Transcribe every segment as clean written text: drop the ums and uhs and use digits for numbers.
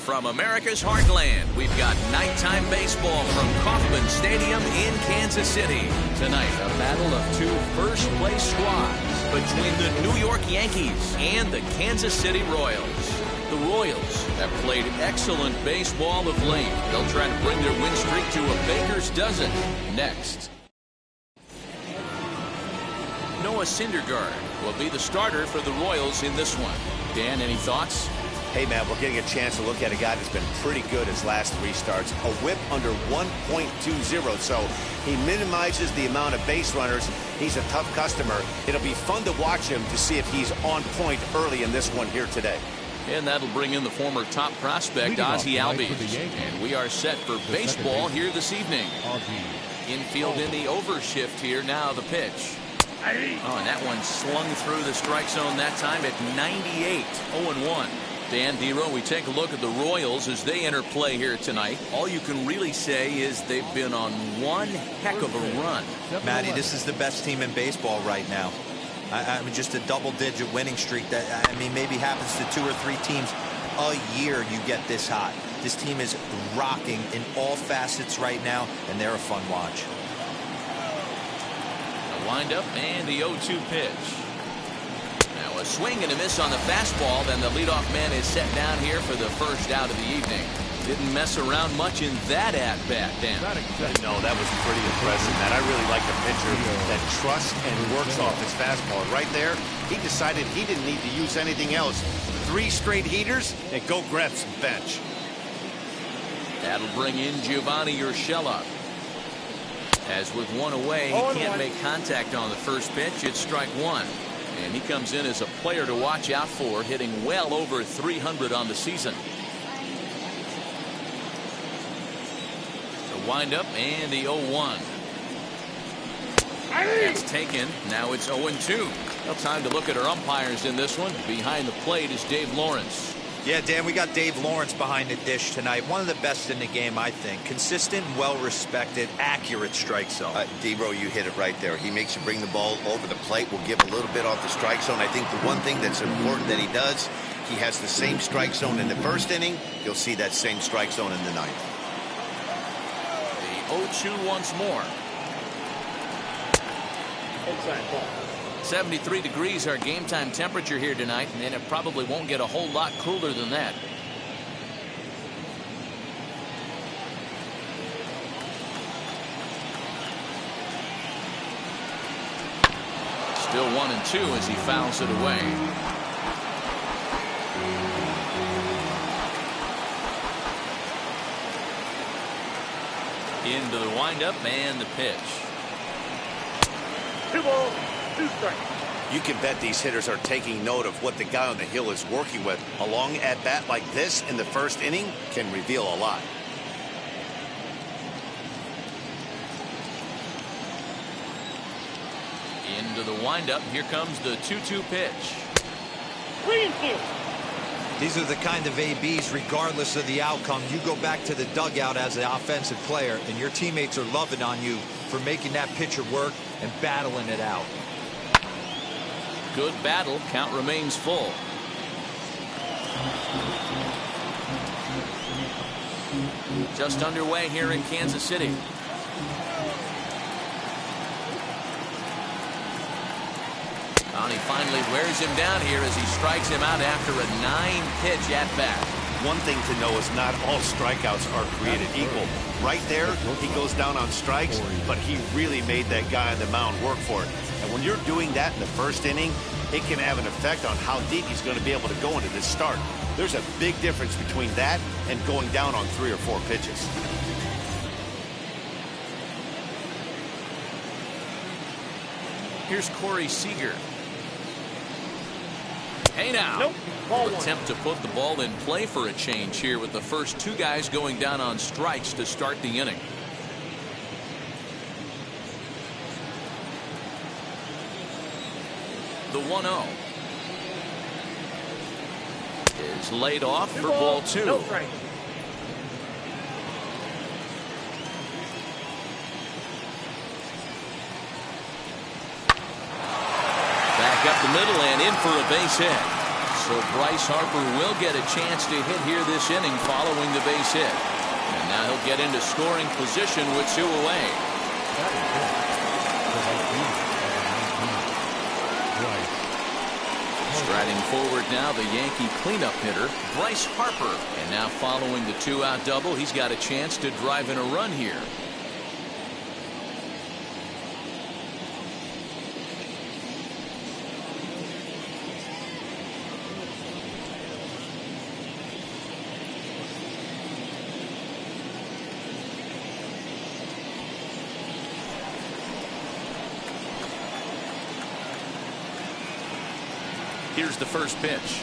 from America's heartland, we've got nighttime baseball from Kauffman Stadium in Kansas City. Tonight, a battle of two first-place squads between the New York Yankees and the Kansas City Royals. The Royals have played excellent baseball of late. They'll try to bring their win streak to a baker's dozen next. Noah Syndergaard will be the starter for the Royals in this one. Dan, any thoughts? Hey, man, we're getting a chance to look at a guy that's been pretty good his last three starts. A whip under 1.20, so he minimizes the amount of base runners. He's a tough customer. It'll be fun to watch him to see if he's on point early in this one here today. And that'll bring in the former top prospect, Ozzie Albies. And we are set for baseball here this evening. Infield in the overshift here. Now the pitch. Oh, and that one slung through the strike zone that time at 98. 0-1. Dan Dero, we take a look at the Royals as they enter play here tonight. All you can really say is they've been on one heck of a run. Matty, this is the best team in baseball right now. I mean, just a double-digit winning streak that, I mean, maybe happens to 2 or 3 teams a year you get this hot. This team is rocking in all facets right now, and they're a fun watch. A windup and the 0-2 pitch. Now a swing and a miss on the fastball. Then the leadoff man is set down here for the first out of the evening. Didn't mess around much in that at-bat, Dan. No, that was pretty impressive, man. I really like the pitcher that trusts and works off his fastball. Right there, he decided he didn't need to use anything else. 3 straight heaters and go grab some bench. That'll bring in Giovanni Urshela. As with one away, he can't make contact on the first pitch. It's strike one. And he comes in as a player to watch out for, hitting well over 300 on the season. Wind up and the 0-1. That's taken. Now it's 0-2. Well, time to look at our umpires in this one. Behind the plate is Dave Lawrence. Yeah, Dan, we got Dave Lawrence behind the dish tonight. One of the best in the game, I think. Consistent, well-respected, accurate strike zone. Debro, you hit it right there. He makes you bring the ball over the plate. We'll give a little bit off the strike zone. I think the one thing that's important that he does, he has the same strike zone in the first inning. You'll see that same strike zone in the ninth. 0-2 once more. 73 degrees our game time temperature here tonight, and it probably won't get a whole lot cooler than that. Still 1-2 as he fouls it away. Into the windup and the pitch. 2 balls, 2 strikes. You can bet these hitters are taking note of what the guy on the hill is working with. A long at bat like this in the first inning can reveal a lot. Into the windup. Here comes the 2-2 pitch. Greenfield. These are the kind of ABs, regardless of the outcome. You go back to the dugout as an offensive player, and your teammates are loving on you for making that pitcher work and battling it out. Good battle. Count remains full. Just underway here in Kansas City. And he finally wears him down here as he strikes him out after a 9-pitch at-bat. One thing to know is not all strikeouts are created equal. Right there, he goes down on strikes, but he really made that guy on the mound work for it. And when you're doing that in the first inning, it can have an effect on how deep he's going to be able to go into this start. There's a big difference between that and going down on 3 or 4 pitches. Here's Corey Seager. Hey now. Nope. Ball Attempt to put the ball in play for a change here with the first 2 guys going down on strikes to start the inning. The 1-0 is laid off for ball 2. No strike. Back up the middle and in for a base hit. So Bryce Harper will get a chance to hit here this inning following the base hit. And now he'll get into scoring position with 2 away. Striding forward now, the Yankee cleanup hitter, Bryce Harper. And now following the 2-out double, he's got a chance to drive in a run here. Here's the first pitch.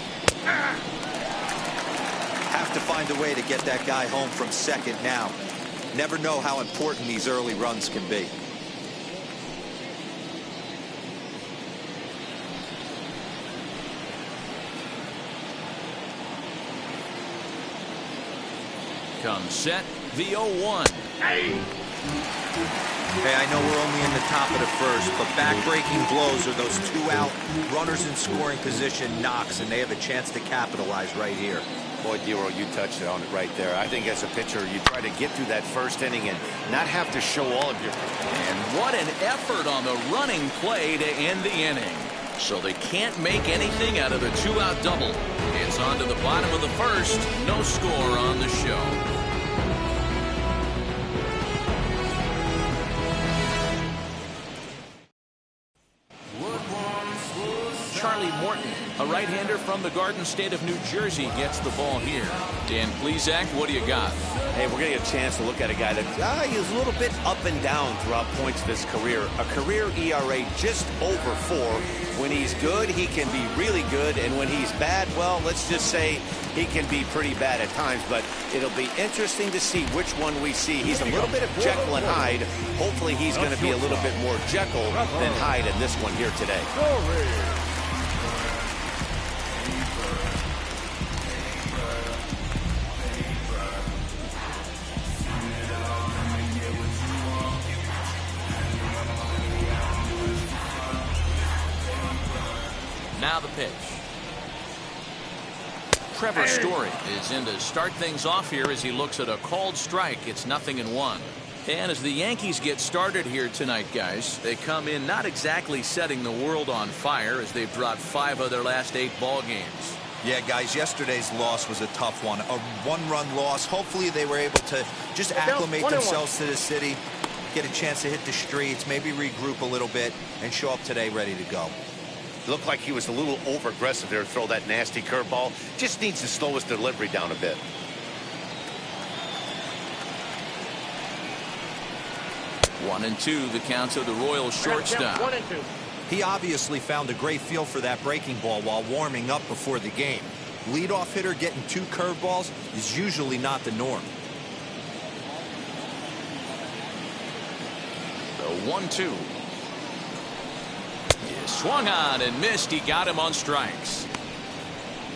Have to find a way to get that guy home from second now. Never know how important these early runs can be. Comes set, the 0-1. Hey, I know we're only in the top of the first, but back-breaking blows are those 2-out runners in scoring position knocks, and they have a chance to capitalize right here. Boy, Dero, you touched on it right there. I think as a pitcher, you try to get through that first inning and not have to show all of your... And what an effort on the running play to end the inning. So they can't make anything out of the 2-out double. It's on to the bottom of the first. No score on the show. Charlie Morton, a right-hander from the Garden State of New Jersey, gets the ball here. Dan Plesac, what do you got? Hey, we're going to get a chance to look at a guy that he was a little bit up and down throughout points of his career. A career ERA just over 4. When he's good, he can be really good, and when he's bad, well, let's just say he can be pretty bad at times, but it'll be interesting to see which one we see. He's a little bit of Jekyll and Hyde. Hopefully he's going to be a little bit more Jekyll than Hyde in this one here today. Now the pitch. Trevor Story is in to start things off here as he looks at a called strike. It's 0-1. And as the Yankees get started here tonight, guys, they come in not exactly setting the world on fire as they've dropped 5 of their last 8 ball games. Yeah, guys, yesterday's loss was a tough one. A 1-run loss. Hopefully they were able to just acclimate themselves to the city, get a chance to hit the streets, maybe regroup a little bit, and show up today ready to go. Looked like he was a little over-aggressive there to throw that nasty curveball. Just needs to slow his delivery down a bit. One and two, the count of the Royals shortstop. 1-2. He obviously found a great feel for that breaking ball while warming up before the game. Leadoff hitter getting 2 curveballs is usually not the norm. The 1-2. Swung on and missed. He got him on strikes.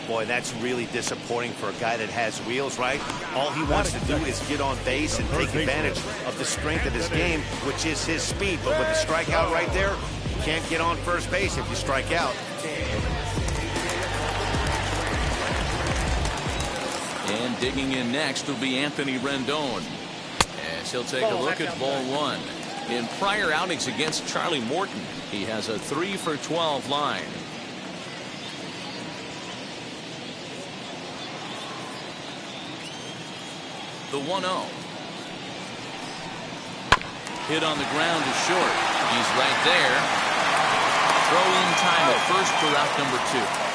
Boy, that's really disappointing for a guy that has wheels, right? All he wants to do is get on base and take advantage of the strength of his game, which is his speed. But with the strikeout right there, you can't get on first base if you strike out. And digging in next will be Anthony Rendon, as he'll take a look at ball 1. In prior outings against Charlie Morton, he has a 3 for 12 line. The 1-0. Hit on the ground to short. He's right there. Throw in time at first for out number 2.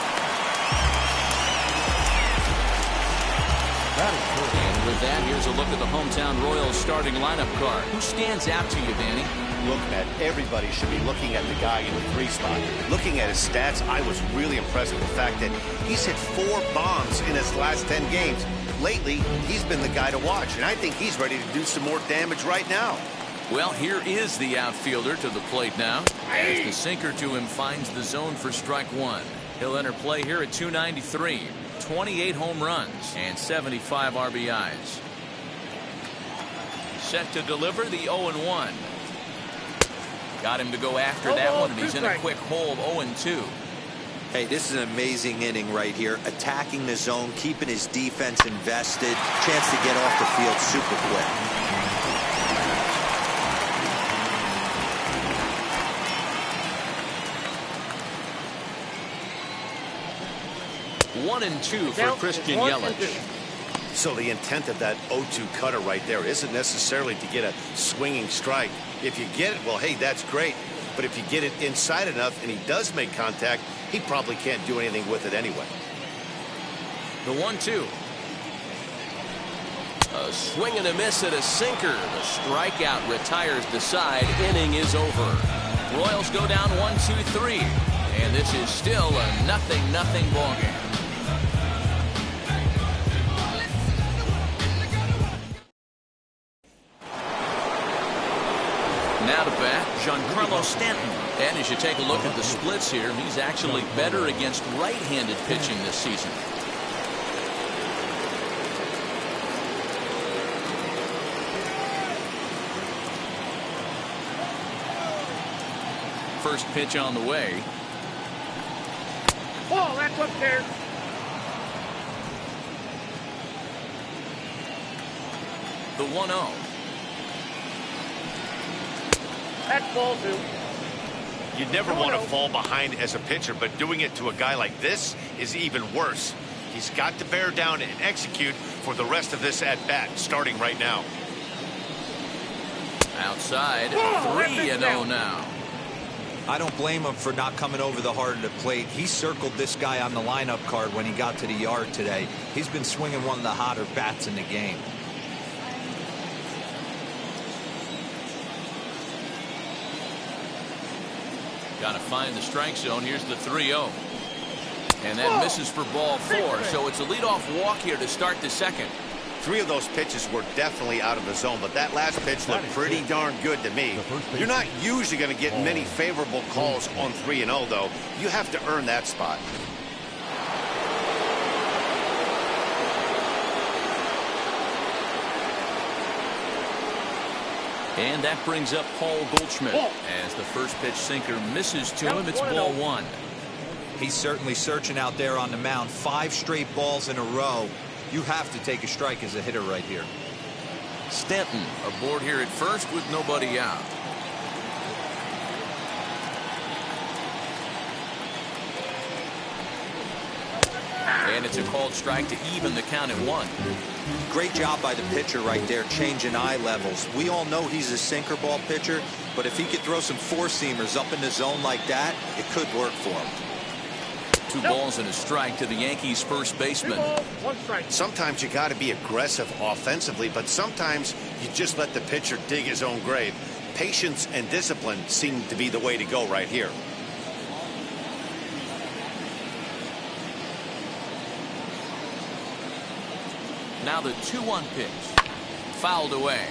And with that, here's a look at the hometown Royals starting lineup card. Who stands out to you, Danny? Look, Matt, everybody should be looking at the guy in the 3 spot. Looking at his stats, I was really impressed with the fact that he's hit 4 bombs in his last 10 games. Lately, he's been the guy to watch, and I think he's ready to do some more damage right now. Well, here is the outfielder to the plate now. As the sinker to him finds the zone for strike 1. He'll enter play here at 293. 28 home runs and 75 RBIs. Set to deliver the 0-1. Got him to go after that one, and he's in a quick hole of 0-2. Hey, this is an amazing inning right here. Attacking the zone, keeping his defense invested. Chance to get off the field super quick. 1-2 for Christian Yelich. So the intent of that 0-2 cutter right there isn't necessarily to get a swinging strike. If you get it, well, hey, that's great. But if you get it inside enough and he does make contact, he probably can't do anything with it anyway. The 1-2. A swing and a miss at a sinker. The strikeout retires the side. Inning is over. Royals go down 1-2-3. And this is still a 0-0 ball game. Now to bat, Giancarlo Stanton. And as you take a look at the splits here, he's actually better against right-handed pitching this season. First pitch on the way. Oh, that's upstairs. The 1-0. That's ball two. You never want to fall behind as a pitcher, but doing it to a guy like this is even worse. He's got to bear down and execute for the rest of this at-bat, starting right now. Outside, 3-0 now. I don't blame him for not coming over the heart of the plate. He circled this guy on the lineup card when he got to the yard today. He's been swinging one of the hotter bats in the game. Got to find the strike zone. Here's the 3-0. And that misses for ball 4. So it's a leadoff walk here to start the second. 3 of those pitches were definitely out of the zone, but that last pitch looked pretty darn good to me. You're not usually going to get many favorable calls on 3-0, though. You have to earn that spot. And that brings up Paul Goldschmidt. As the first pitch sinker misses to him, it's ball 1. He's certainly searching out there on the mound. 5 straight balls in a row. You have to take a strike as a hitter right here. Stanton aboard here at first with nobody out. And it's a called strike to even the count at 1. Great job by the pitcher right there, changing eye levels. We all know he's a sinker ball pitcher, but if he could throw some four-seamers up in the zone like that, it could work for him. 2 balls and a strike to the Yankees first baseman. 1 strike. Sometimes you got to be aggressive offensively, but sometimes you just let the pitcher dig his own grave. Patience and discipline seem to be the way to go right here. Now the 2-1 pitch. Fouled away.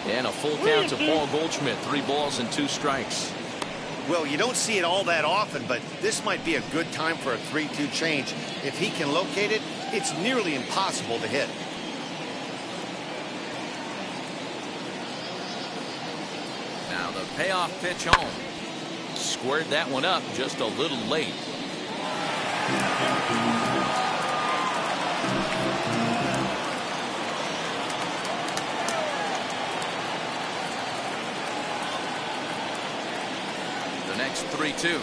And a full count to Paul Goldschmidt. 3 balls and 2 strikes. Well, you don't see it all that often, but this might be a good time for a 3-2 change. If he can locate it, it's nearly impossible to hit. Now the payoff pitch home. Squared that one up just a little late. The next 3-2.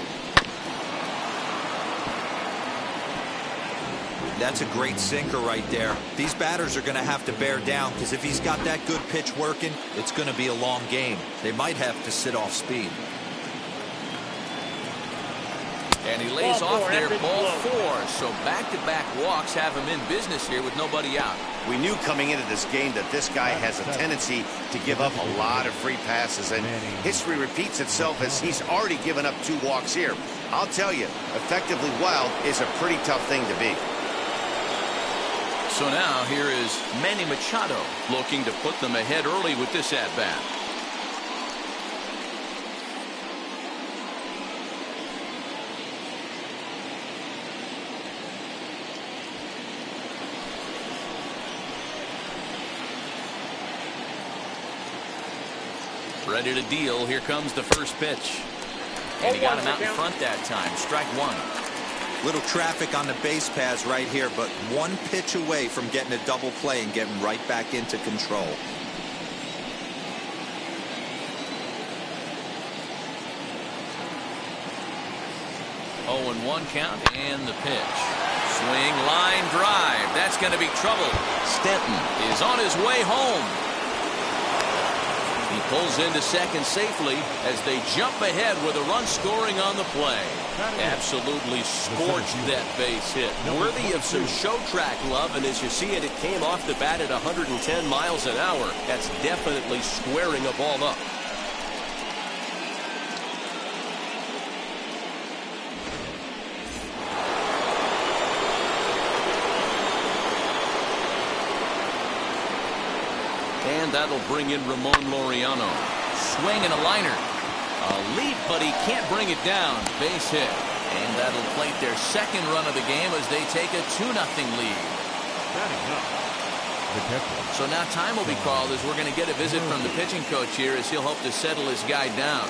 That's a great sinker right there. These batters are going to have to bear down, because if he's got that good pitch working, it's going to be a long game. They might have to sit off speed. And he lays off there, ball 4. So back-to-back walks have him in business here with nobody out. We knew coming into this game that this guy has a tendency to give up a lot of free passes, and history repeats itself as he's already given up 2 walks here. I'll tell you, effectively wild is a pretty tough thing to beat. So now here is Manny Machado looking to put them ahead early with this at-bat. Ready to deal. Here comes the first pitch. And he got him out in front that time. Strike one. Little traffic on the base paths right here, but one pitch away from getting a double play and getting right back into control. 0-1 count and the pitch. Swing, line drive. That's going to be trouble. Stanton is on his way home. He pulls into second safely as they jump ahead with a run scoring on the play. Absolutely scorched that base hit. Worthy of some show track love, and as you see it, it came off the bat at 110 miles an hour. That's definitely squaring a ball up. And that'll bring in Ramon Laureano. Swing and a liner. A leap, but he can't bring it down. Base hit. And that'll plate their second run of the game as they take a 2-0 lead. So now time will be called as we're going to get a visit from the pitching coach here as he'll hope to settle his guy down.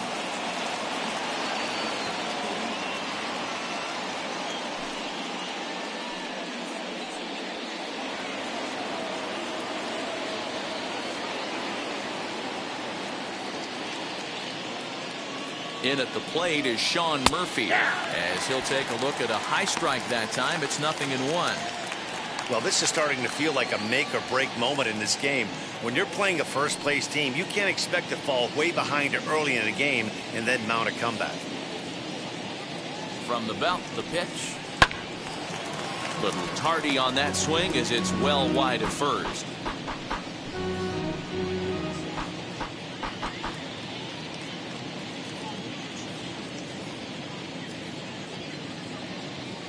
In at the plate is Sean Murphy as he'll take a look at a high strike that time. It's 0-1. Well, this is starting to feel like a make or break moment in this game. When you're playing a first place team, you can't expect to fall way behind early in a game and then mount a comeback. From the belt, the pitch. Little tardy on that swing as it's well wide at first.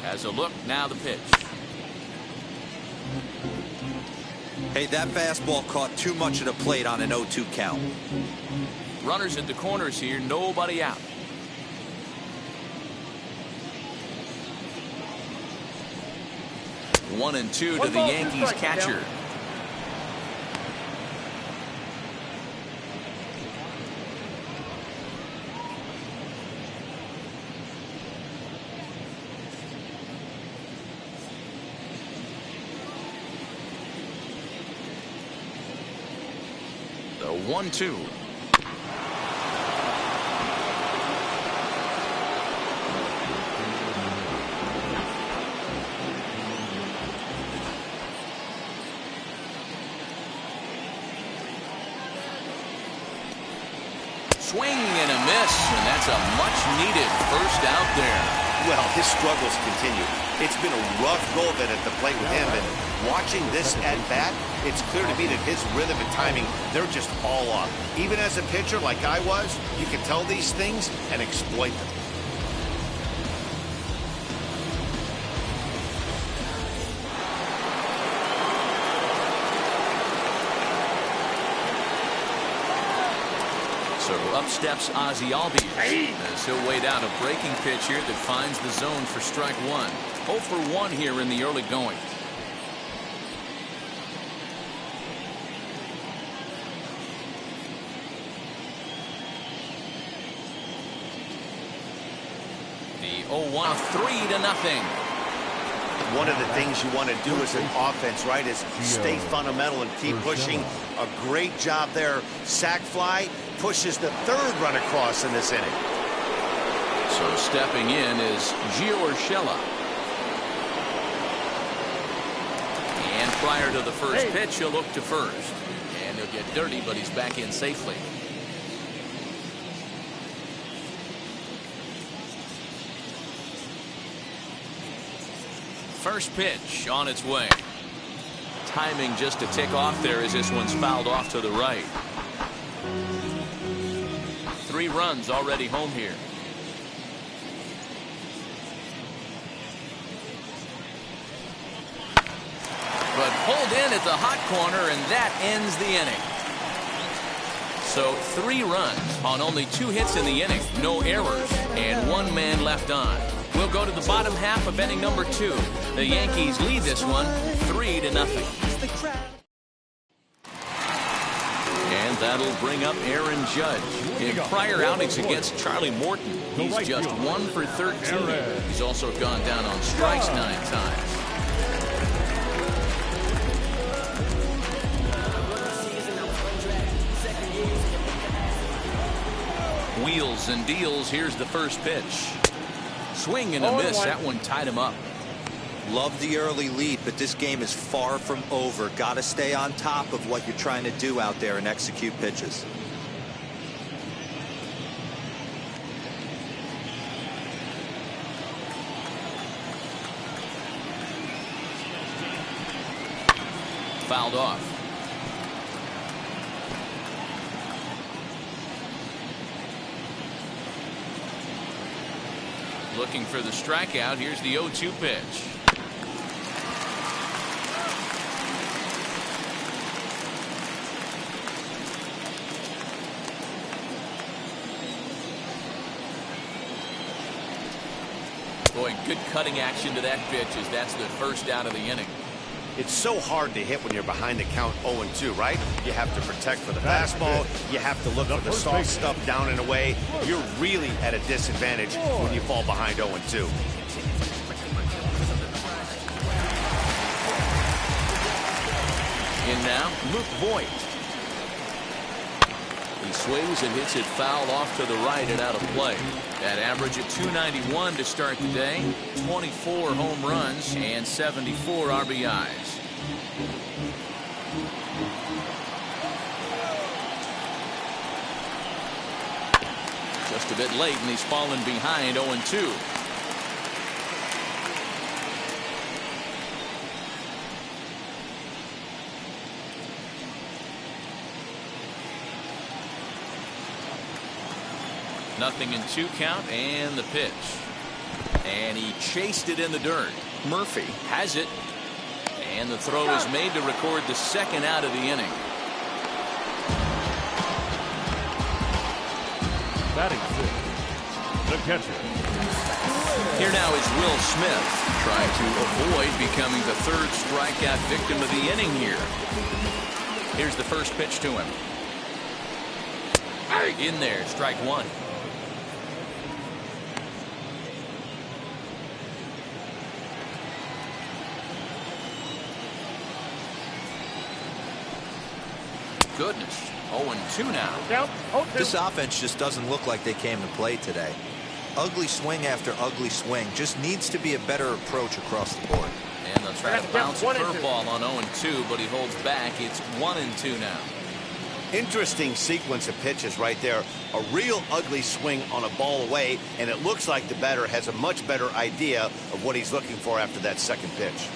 Has a look, now the pitch. Hey, that fastball caught too much of the plate on an 0-2 count. Runners at the corners here, nobody out. One and two to the Yankees catcher. The 1-2. Swing and a miss, and that's a much needed first out there. Well, his struggles continue. It's been a rough go of it at the plate with him, and watching this at bat, it's clear to me that his rhythm and timing, they're just all off. Even as a pitcher like I was, you can tell these things and exploit them. So up steps Ozzie Albies as he'll wait out a breaking pitch here that finds the zone for strike one. 0 for 1 here in the early going. The 0-1, 3-0. One of the things you want to do as an offense, right, is stay fundamental and keep pushing. A great job there. Sac fly pushes the third run across in this inning. So stepping in is Gio Urshela. And prior to the first pitch, he'll look to first. And he'll get dirty, but he's back in safely. First pitch on its way. Timing just to tick off there as this one's fouled off to the right. 3 runs already home here. But pulled in at the hot corner, and that ends the inning. So 3 runs on only 2 hits in the inning, no errors, and 1 man left on. We'll go to the bottom half of inning number 2. The Yankees lead this one 3-0. And that'll bring up Aaron Judge. In prior outings against Charlie Morton, he's just 1 for 13. He's also gone down on strikes 9 times. Wheels and deals. Here's the first pitch. Swing and a miss. That one tied him up. Love the early lead, but this game is far from over. Got to stay on top of what you're trying to do out there and execute pitches. Fouled off. Looking for the strikeout. Here's the 0-2 pitch. Boy, good cutting action to that pitch as that's the first out of the inning. It's so hard to hit when you're behind the count 0-2, right? You have to protect for the fastball. You have to look for the soft stuff down and away. You're really at a disadvantage when you fall behind 0-2. In now, Luke Voigt. He swings and hits it foul off to the right and out of play. That average at 291 to start the day. 24 home runs and 74 RBIs. Just a bit late and he's fallen behind 0-2. Nothing in 2 count and the pitch. And he chased it in the dirt. Murphy has it. And the throw is made to record the second out of the inning. Batting fifth, the catcher. Here now is Will Smith trying to avoid becoming the 3rd strikeout victim of the inning here. Here's the first pitch to him. In there, strike 1. Goodness. 0-2 now. This offense just doesn't look like they came to play today. Ugly swing after ugly swing. Just needs to be a better approach across the board. And they'll try to bounce a curveball on 0-2, but he holds back. It's 1-2 now. Interesting sequence of pitches right there. A real ugly swing on a ball away, and it looks like the batter has a much better idea of what he's looking for after that second pitch.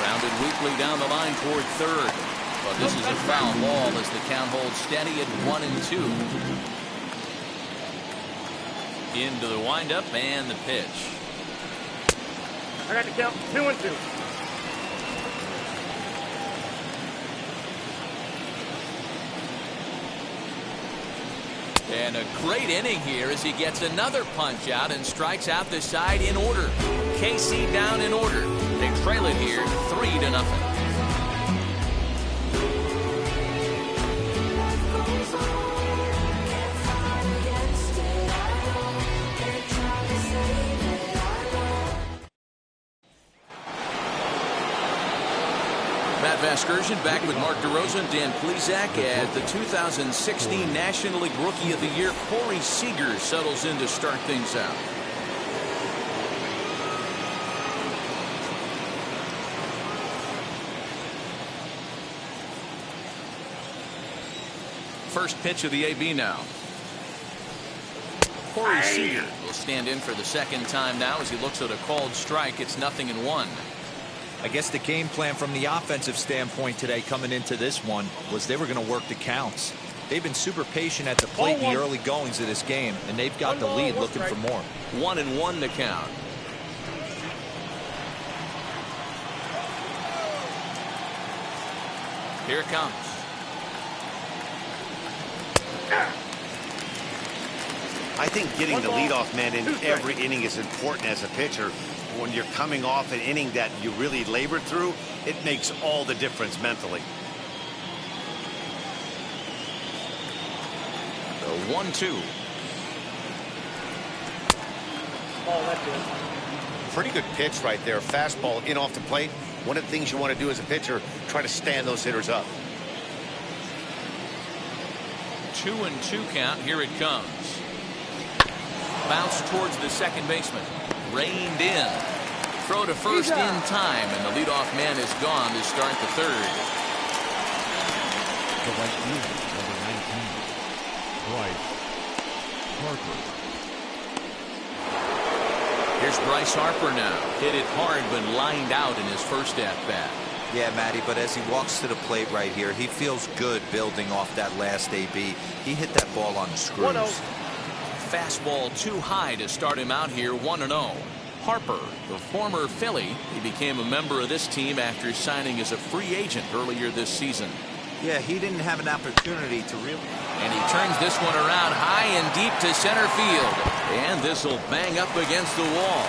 Grounded weakly down the line toward 3rd. But this is a foul ball as the count holds steady at 1-2. Into the windup and the pitch. I got to count 2-2. And a great inning here as he gets another punch out and strikes out the side in order. KC down in order. They trail it here 3-0. Matt Vasgersian back with Mark DeRosa and Dan Plesac at the 2016 National League Rookie of the Year. Corey Seager settles in to start things out. First pitch of the AB now. Corey Seager will stand in for the second time now as he looks at a called strike. It's 0-1. I guess the game plan from the offensive standpoint today coming into this one was they were going to work the counts. They've been super patient at the plate in the early goings of this game, and they've got the lead looking for more. 1-1 to count. Here it comes. I think getting the leadoff man in every inning is important as a pitcher. When you're coming off an inning that you really labored through, it makes all the difference mentally. The 1-2. Oh, that's it. Pretty good pitch right there. Fastball in off the plate. One of the things you want to do as a pitcher, try to stand those hitters up. 2-2 count. Here it comes. Bounce towards the second baseman. Reined in. Throw to first in time, and the leadoff man is gone to start the third. The right fielder, number 19, Bryce Harper. Here's Bryce Harper now. Hit it hard, but lined out in his first at-bat. Yeah, Matty, but as he walks to the plate right here, he feels good building off that last AB. He hit that ball on the screws. 1-0. Fastball too high to start him out here. 1-0. Harper, the former Philly, he became a member of this team after signing as a free agent earlier this season. Yeah, he didn't have an opportunity to really. And he turns this one around high and deep to center field. And this will bang up against the wall.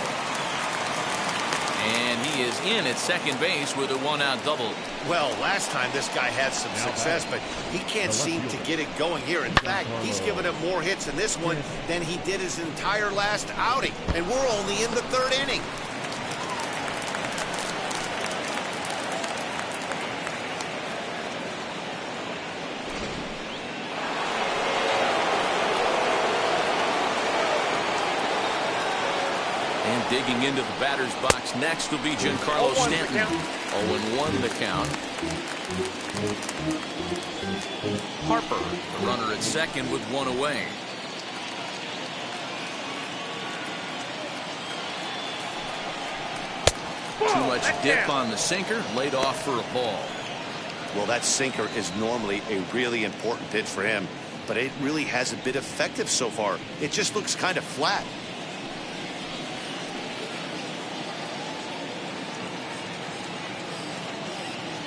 And he is in at second base with a one-out double. Well, last time this guy had some success, but he can't seem to get it going here. In fact, he's given up more hits in this one than he did his entire last outing. And we're only in the third inning. And digging into the batter's box next will be Giancarlo Stanton. 0-1 the count. Harper, the runner at second with one away. Too much dip on the sinker, laid off for a ball. Well, that sinker is normally a really important pitch for him, but it really hasn't been effective so far. It just looks kind of flat.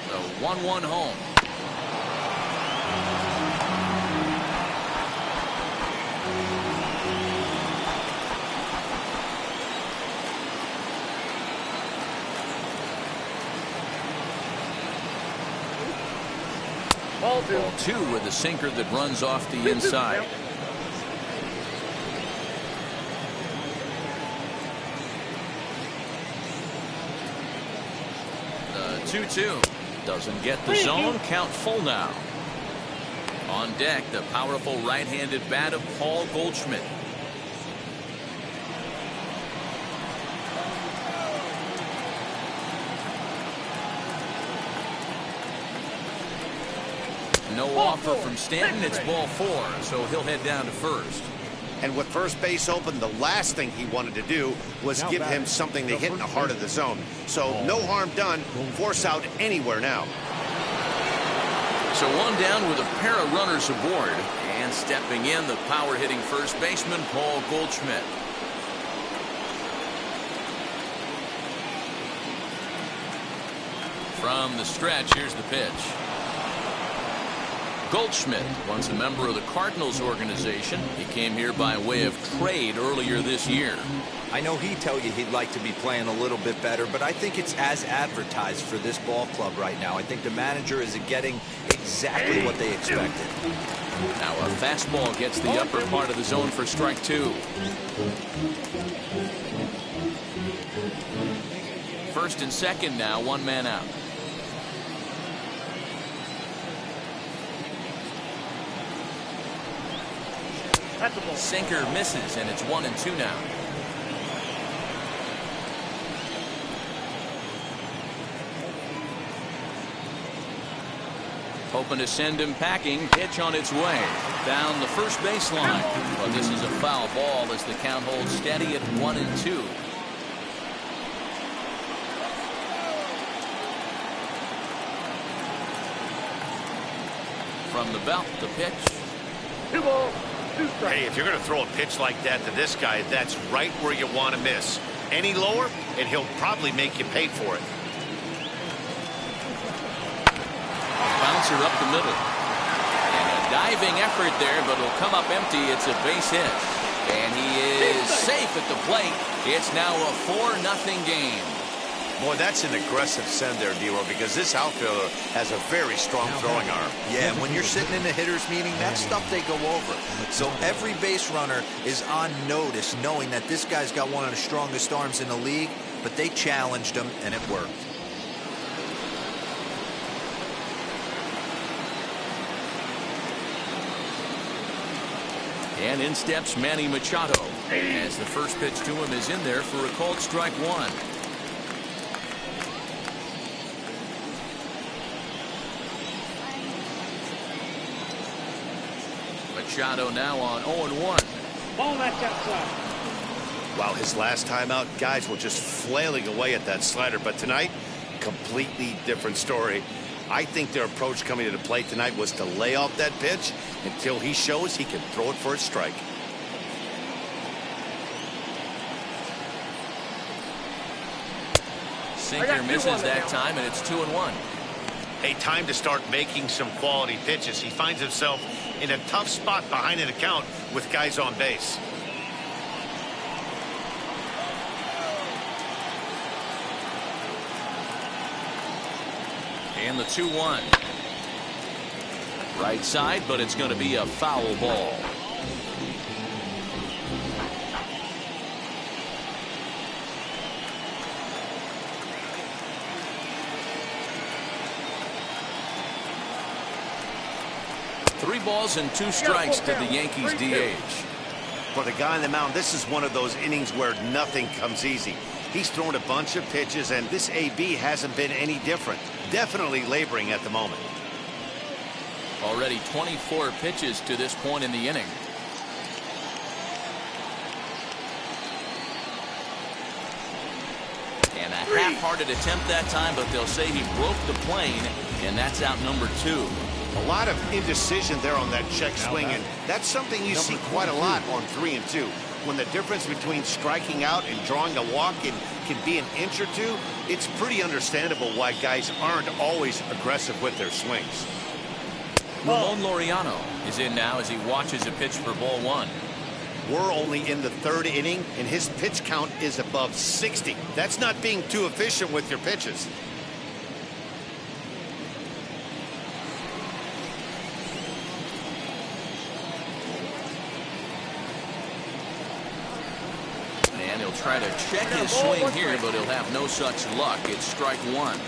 The 1-1 home. Ball two with a sinker that runs off the inside. The 2-2 doesn't get the zone. Count full now. On deck, the powerful right-handed bat of Paul Goldschmidt. No offer from Stanton. It's ball four, so he'll head down to first. And with first base open, the last thing he wanted to do was give him something to hit in the heart of the zone. So no harm done. Force out anywhere now. So one down with a pair of runners aboard. And stepping in, the power-hitting first baseman, Paul Goldschmidt. From the stretch, here's the pitch. Goldschmidt, once a member of the Cardinals organization. He came here by way of trade earlier this year. I know he'd tell you he'd like to be playing a little bit better, but I think it's as advertised for this ball club right now. I think the manager is getting exactly what they expected. Now a fastball gets the upper part of the zone for strike two. First and second now, one man out. Sinker misses, and it's 1-2 now. Hoping to send him packing. Pitch on its way down the first baseline. But this is a foul ball as the count holds steady at 1-2. From the belt, the pitch. 2 balls. Hey, if you're going to throw a pitch like that to this guy, that's right where you want to miss. Any lower, and he'll probably make you pay for it. Bouncer up the middle. And a diving effort there, but it'll come up empty. It's a base hit. And he is safe at the plate. It's now a 4-0 game. Boy, that's an aggressive send there, D-Roy, because this outfielder has a very strong throwing arm. Yeah, and when you're sitting in a hitter's meeting, that's stuff they go over. So every base runner is on notice, knowing that this guy's got one of the strongest arms in the league, but they challenged him, and it worked. And in steps Manny Machado, as the first pitch to him is in there for a called strike one. Machado now on 0-1. Ball match outside. Wow, his last time out, guys were just flailing away at that slider. But tonight, completely different story. I think their approach coming to the plate tonight was to lay off that pitch until he shows he can throw it for a strike. Sinker misses that time, and it's 2-1. A time to start making some quality pitches. He finds himself in a tough spot behind an account with guys on base. And the 2-1. Right side, but it's going to be a foul ball. Three balls and two strikes to the Yankees DH. For the guy on the mound, this is one of those innings where nothing comes easy. He's thrown a bunch of pitches, and this AB hasn't been any different. Definitely laboring at the moment. Already 24 pitches to this point in the inning. And a half-hearted attempt that time, but they'll say he broke the plane, and that's out number 2. A lot of indecision there on that check swing, and that's something you see quite a lot on 3 and 2. When the difference between striking out and drawing a walk can be an inch or two, it's pretty understandable why guys aren't always aggressive with their swings. Ramon Laureano is in now as he watches a pitch for ball 1. We're only in the 3rd inning, and his pitch count is above 60. That's not being too efficient with your pitches. And he'll try to check his swing here, but he'll have no such luck. It's strike 1.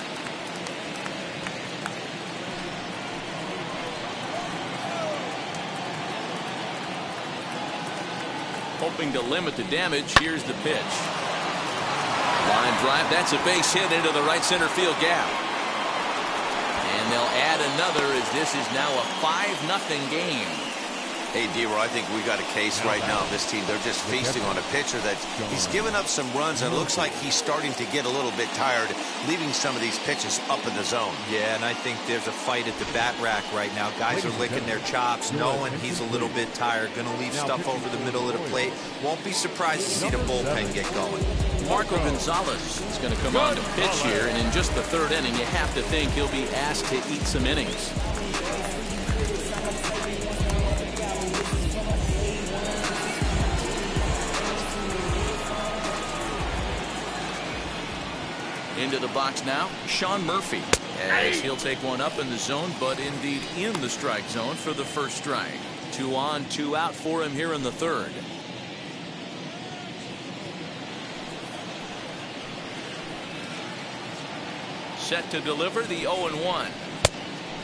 Hoping to limit the damage. Here's the pitch. Line drive. That's a base hit into the right center field gap. And they'll add another as this is now a 5-0 game. Hey, D-Roy, I think we got a case right now. This team, they're just feasting on a pitcher that he's given up some runs, and it looks like he's starting to get a little bit tired, leaving some of these pitches up in the zone. Yeah, and I think there's a fight at the bat rack right now. Guys are licking their chops, knowing he's a little bit tired, going to leave stuff over the middle of the plate. Won't be surprised to see the bullpen get going. Marco Gonzalez is going to come on to pitch here, and in just the 3rd inning, you have to think he'll be asked to eat some innings. Into the box now, Sean Murphy, as he'll take one up in the zone, but indeed in the strike zone for the first strike. 2 on, 2 out for him here in the 3rd. Set to deliver the 0-1.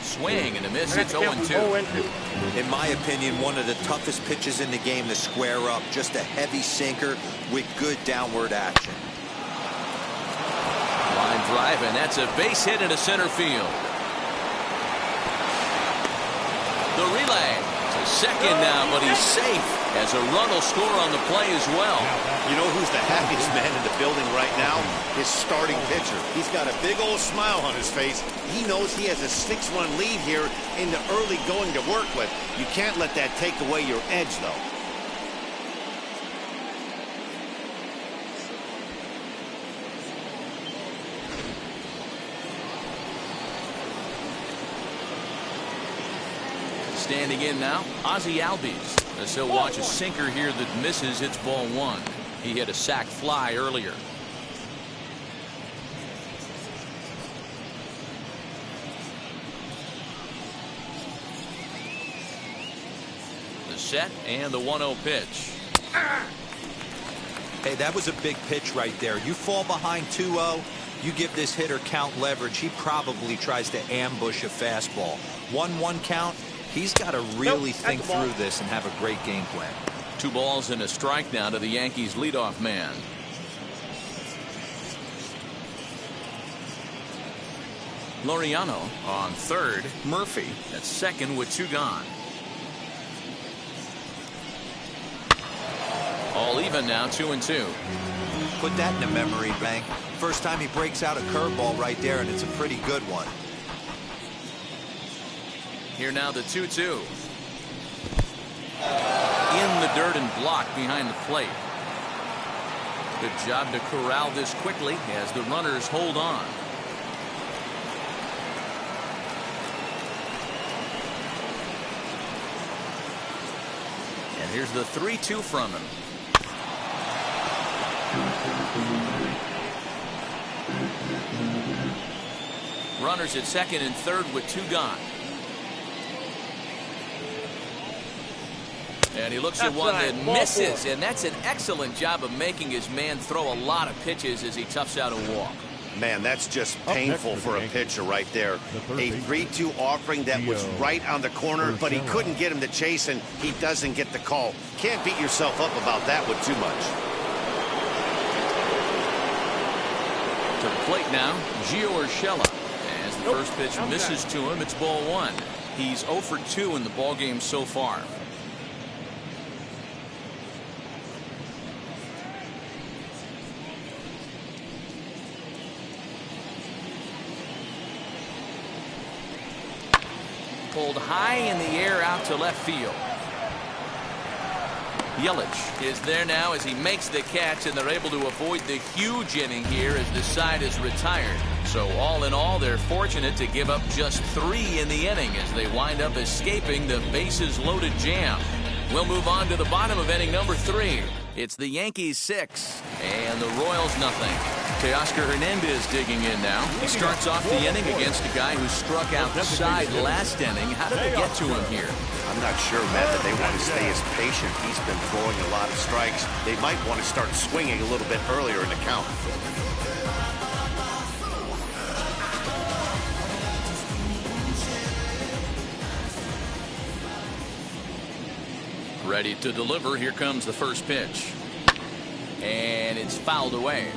Swing and a miss. It's 0-2. In my opinion, one of the toughest pitches in the game to square up. Just a heavy sinker with good downward action. Line drive, and that's a base hit into center field. The relay to second now, but he's safe as a run will score on the play as well. You know who's the happiest man in the building right now? His starting pitcher. He's got a big old smile on his face. He knows he has a 6-run lead here in the early going to work with. You can't let that take away your edge, though. Standing in now, Ozzie Albies. As he'll watch a sinker here that misses. It's ball one. He hit a sac fly earlier. The set and the 1-0 pitch. Hey, that was a big pitch right there. You fall behind 2-0, you give this hitter count leverage. He probably tries to ambush a fastball. 1-1 count. He's got to really think through this and have a great game plan. 2 balls and a strike now to the Yankees leadoff man. Laureano on third. Murphy at second with 2 gone. All even now, 2-2. Put that in the memory bank. First time he breaks out a curveball right there, and it's a pretty good one. Here now the 2-2. In the dirt and blocked behind the plate. Good job to corral this quickly as the runners hold on. And here's the 3-2 from him. Runners at second and third with 2 gone. And he looks at one that misses, and that's an excellent job of making his man throw a lot of pitches as he toughs out a walk. Man, that's just painful for a pitcher right there. A 3-2 offering that was right on the corner, but he couldn't get him to chase, and he doesn't get the call. Can't beat yourself up about that one too much. To the plate now, Gio Urshela. As the first pitch misses to him, it's ball one. He's 0 for 2 in the ballgame so far. Pulled high in the air out to left field. Yelich is there now as he makes the catch, and they're able to avoid the huge inning here as the side is retired. So all in all, they're fortunate to give up just 3 in the inning as they wind up escaping the bases loaded jam. We'll move on to the bottom of inning number 3. It's the Yankees 6 and the Royals nothing. Teoscar Hernandez digging in now. He starts off the inning against a guy who struck outside last inning. How did they get to him here? I'm not sure, Matt, that they want to stay as patient. He's been throwing a lot of strikes. They might want to start swinging a little bit earlier in the count. Ready to deliver. Here comes the first pitch. And it's fouled away.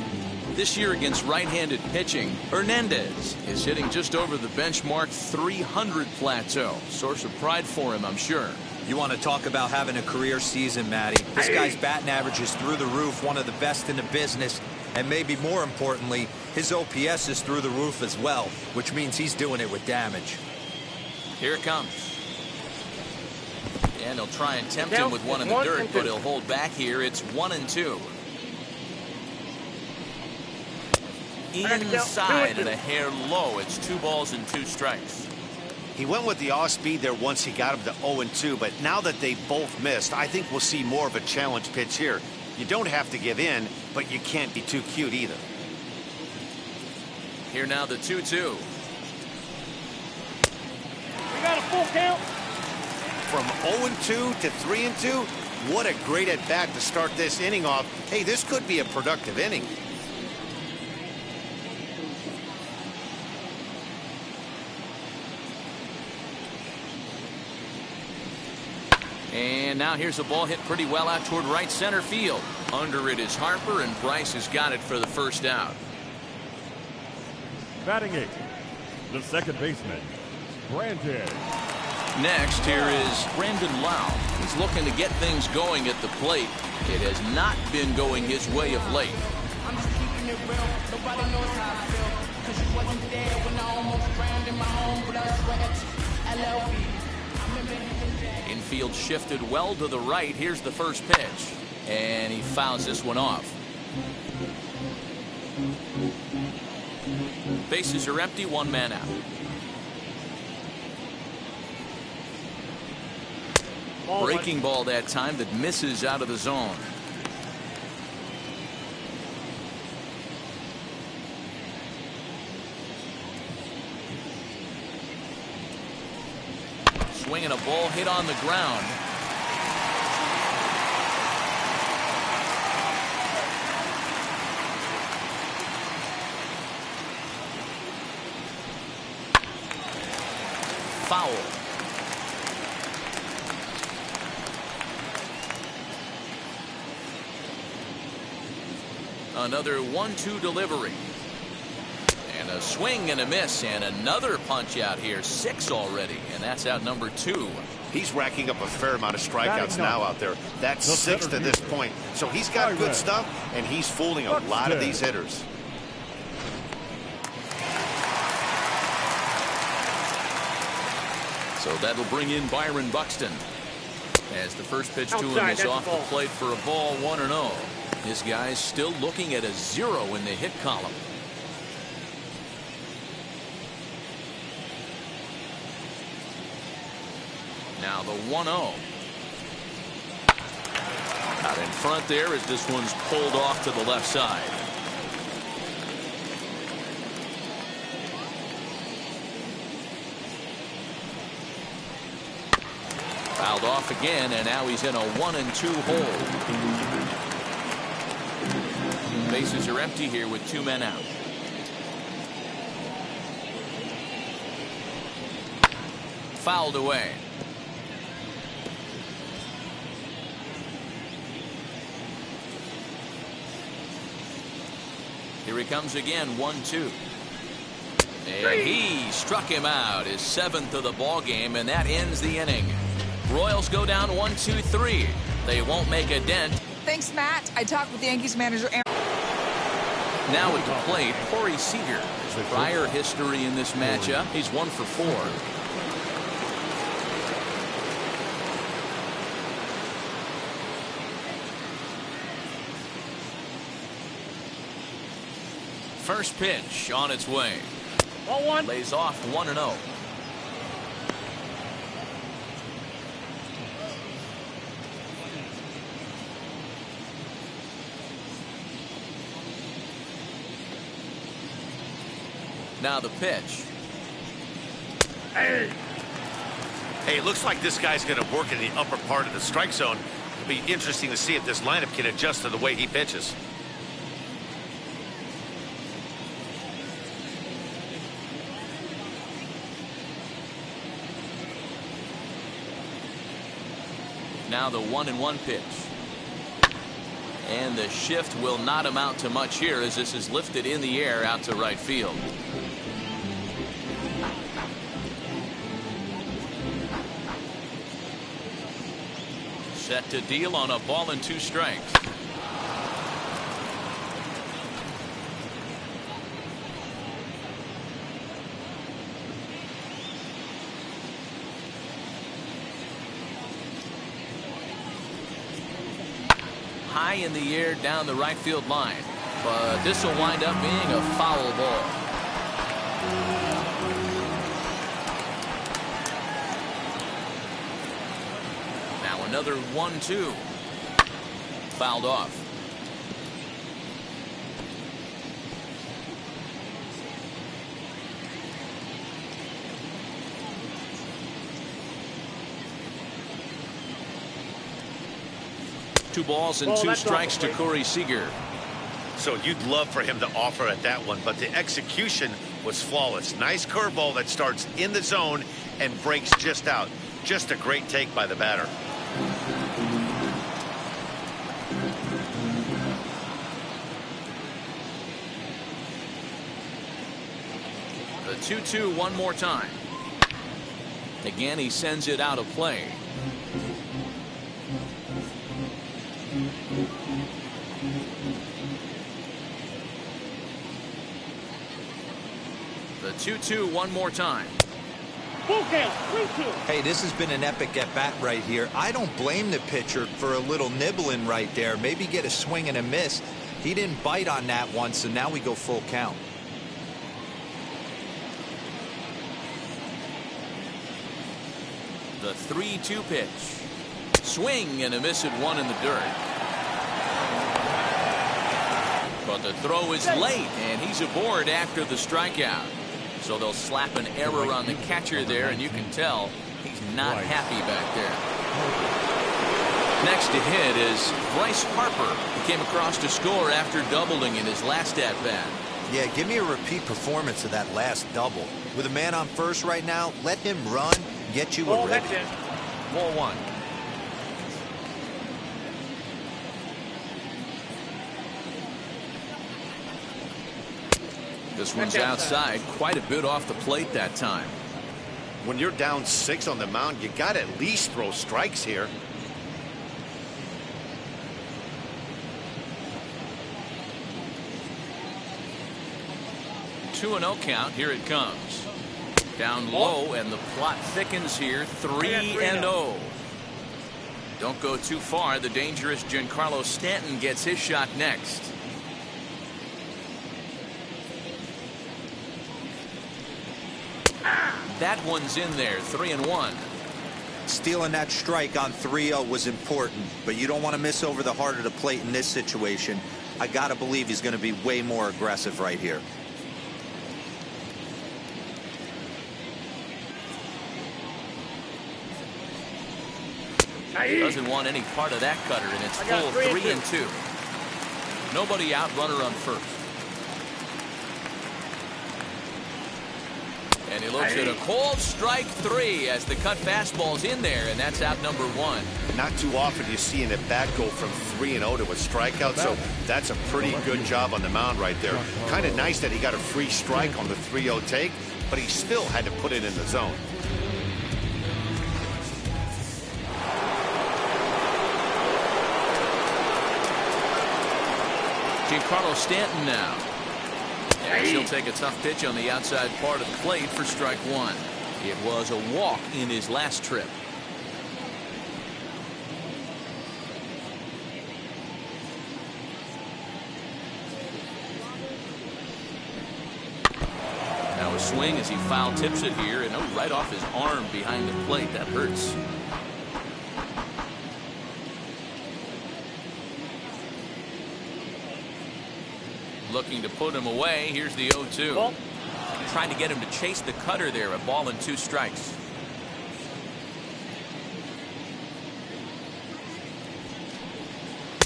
This year against right-handed pitching, Hernandez is hitting just over the benchmark 300 plateau. Source of pride for him, I'm sure. You want to talk about having a career season, Matty. This guy's batting average is through the roof, one of the best in the business. And maybe more importantly, his OPS is through the roof as well, which means he's doing it with damage. Here it comes. And he'll try and tempt him with one in the dirt, but he'll hold back here. It's 1-2. Inside and a hair low. It's 2 balls and 2 strikes. He went with the off speed there once he got him to 0-2, but now that they both missed, I think we'll see more of a challenge pitch here. You don't have to give in, but you can't be too cute either. Here now the 2-2. We got a full count. From 0-2 to 3-2, what a great at bat to start this inning off. Hey, this could be a productive inning. And now here's a ball hit pretty well out toward right center field. Under it is Harper, and Bryce has got it for the first out. Batting 8, the second baseman, Brandon. Next, here is Brandon Lau. He's looking to get things going at the plate. It has not been going his way of late. I'm just keeping it real. Nobody knows how I feel. Cause you wasn't there when I almost drowned in my own blood, sweat, LLB. Infield shifted well to the right. Here's the first pitch. And he fouls this one off. Bases are empty, 1 man out. Breaking ball that time that misses out of the zone. Swinging a ball hit on the ground. Foul. Another 1-2 delivery. And a swing and a miss, and another punch out here. 6 already, and that's out number 2. He's racking up a fair amount of strikeouts now out there. That's 6 to this point. So he's got good stuff, and he's fooling a lot of these hitters. So that'll bring in Byron Buxton. As the first pitch to him is off the plate for a ball, 1-0. This guy's still looking at a 0 in the hit column. Now the 1-0. Out in front there as this one's pulled off to the left side. Fouled off again, and now he's in a 1-2 hole. Bases are empty here with 2 men out. Fouled away. Here he comes again, 1-2. And he struck him out, his 7th of the ball game, and that ends the inning. Royals go down 1-2-3. They won't make a dent. Thanks, Matt. I talked with the Yankees manager. Now at the plate, Corey Seager. Prior history in this matchup, he's 1 for 4. First pitch on its way. 1-1. Lays off 1-0. Now the pitch. Hey, it looks like this guy's going to work in the upper part of the strike zone. It'll be interesting to see if this lineup can adjust to the way he pitches. Now the 1-1 pitch. And the shift will not amount to much here as this is lifted in the air out to right field. Set to deal on a ball and 2 strikes. High in the air down the right field line, but this will wind up being a foul ball. Now another 1-2. Fouled off. Two balls and 2 strikes to Corey Seager. So you'd love for him to offer at that one, but the execution was flawless. Nice curveball that starts in the zone and breaks just out. Just a great take by the batter. The 2-2 one more time. Again, he sends it out of play. The 2-2 one more time. Full count, 3-2. Hey, this has been an epic at-bat right here. I don't blame the pitcher for a little nibbling right there. Maybe get a swing and a miss. He didn't bite on that one, so now we go full count. The 3-2 pitch. Swing and a miss at one in the dirt. But the throw is late, and he's aboard after the strikeout. So they'll slap an error on the catcher there, and you can tell he's not happy back there. Next to hit is Bryce Harper, who came across to score after doubling in his last at-bat. Yeah, give me a repeat performance of that last double. With a man on first right now, let him run, get you a rib. Ball one. This one's outside, quite a bit off the plate that time. When you're down 6 on the mound, you got to at least throw strikes here. Two and 0 count. Here it comes. Down low, and the plot thickens here. 3-0. Don't go too far. The dangerous Giancarlo Stanton gets his shot next. That one's in there. 3-1. Stealing that strike on 3-0 was important, but you don't want to miss over the heart of the plate in this situation. I got to believe he's going to be way more aggressive right here. Doesn't want any part of that cutter, and it's full. 3-2. Nobody out, runner on first. And he looks at a cold strike 3 as the cut fastball's in there, and that's out number 1. Not too often you see an at-bat go from 3-0 to a strikeout, so that's a pretty good job on the mound right there. Kind of nice that he got a free strike on the 3-0 take, but he still had to put it in the zone. Giancarlo Stanton now. And he'll take a tough pitch on the outside part of the plate for strike 1. It was a walk in his last trip. Now a swing as he foul tips it here, and right off his arm behind the plate. That hurts. Looking to put him away. Here's the 0-2. Trying to get him to chase the cutter there. A ball and 2 strikes.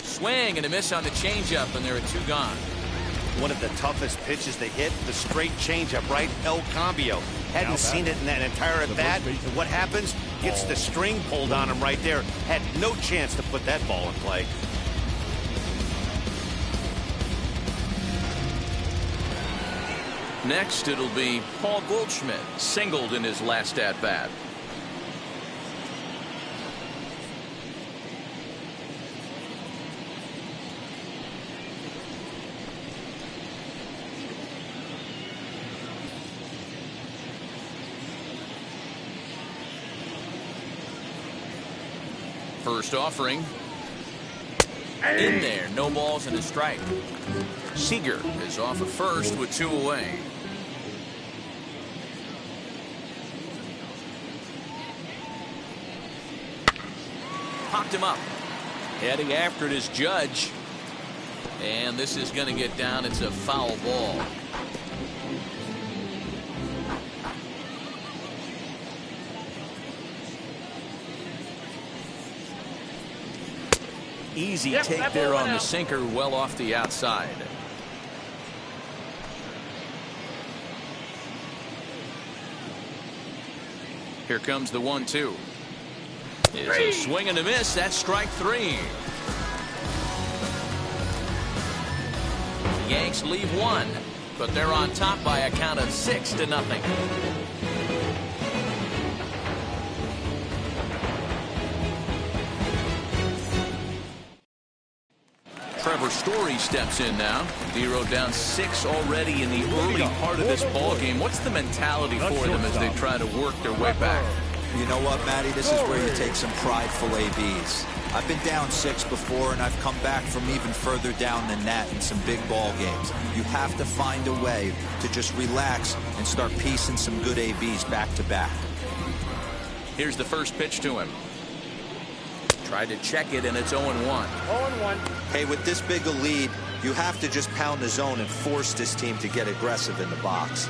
Swing and a miss on the changeup, and there are 2 gone. One of the toughest pitches they hit, the straight changeup, right? El Cambio. Hadn't seen it in that entire at bat. What happens? Gets the string pulled on him right there. Had no chance to put that ball in play. Next, it'll be Paul Goldschmidt, singled in his last at-bat. First offering. In there, no balls and a strike. Seager is off at first with 2 away. Popped him up. Heading after it is Judge. And this is going to get down. It's a foul ball. Easy take there on the sinker, well off the outside. Here comes the 1-2. It's a swing and a miss. That's strike 3. The Yanks leave 1, but they're on top by a count of 6-0. Trevor Story steps in now. Zero down 6 already in the early part of this ball game. What's the mentality for them as they try to work their way back? You know what, Matty? This is where you take some prideful ABs. I've been down 6 before, and I've come back from even further down than that in some big ball games. You have to find a way to just relax and start piecing some good ABs back to back. Here's the first pitch to him. Tried to check it, and it's 0-1. 0-1. Hey, with this big a lead, you have to just pound the zone and force this team to get aggressive in the box.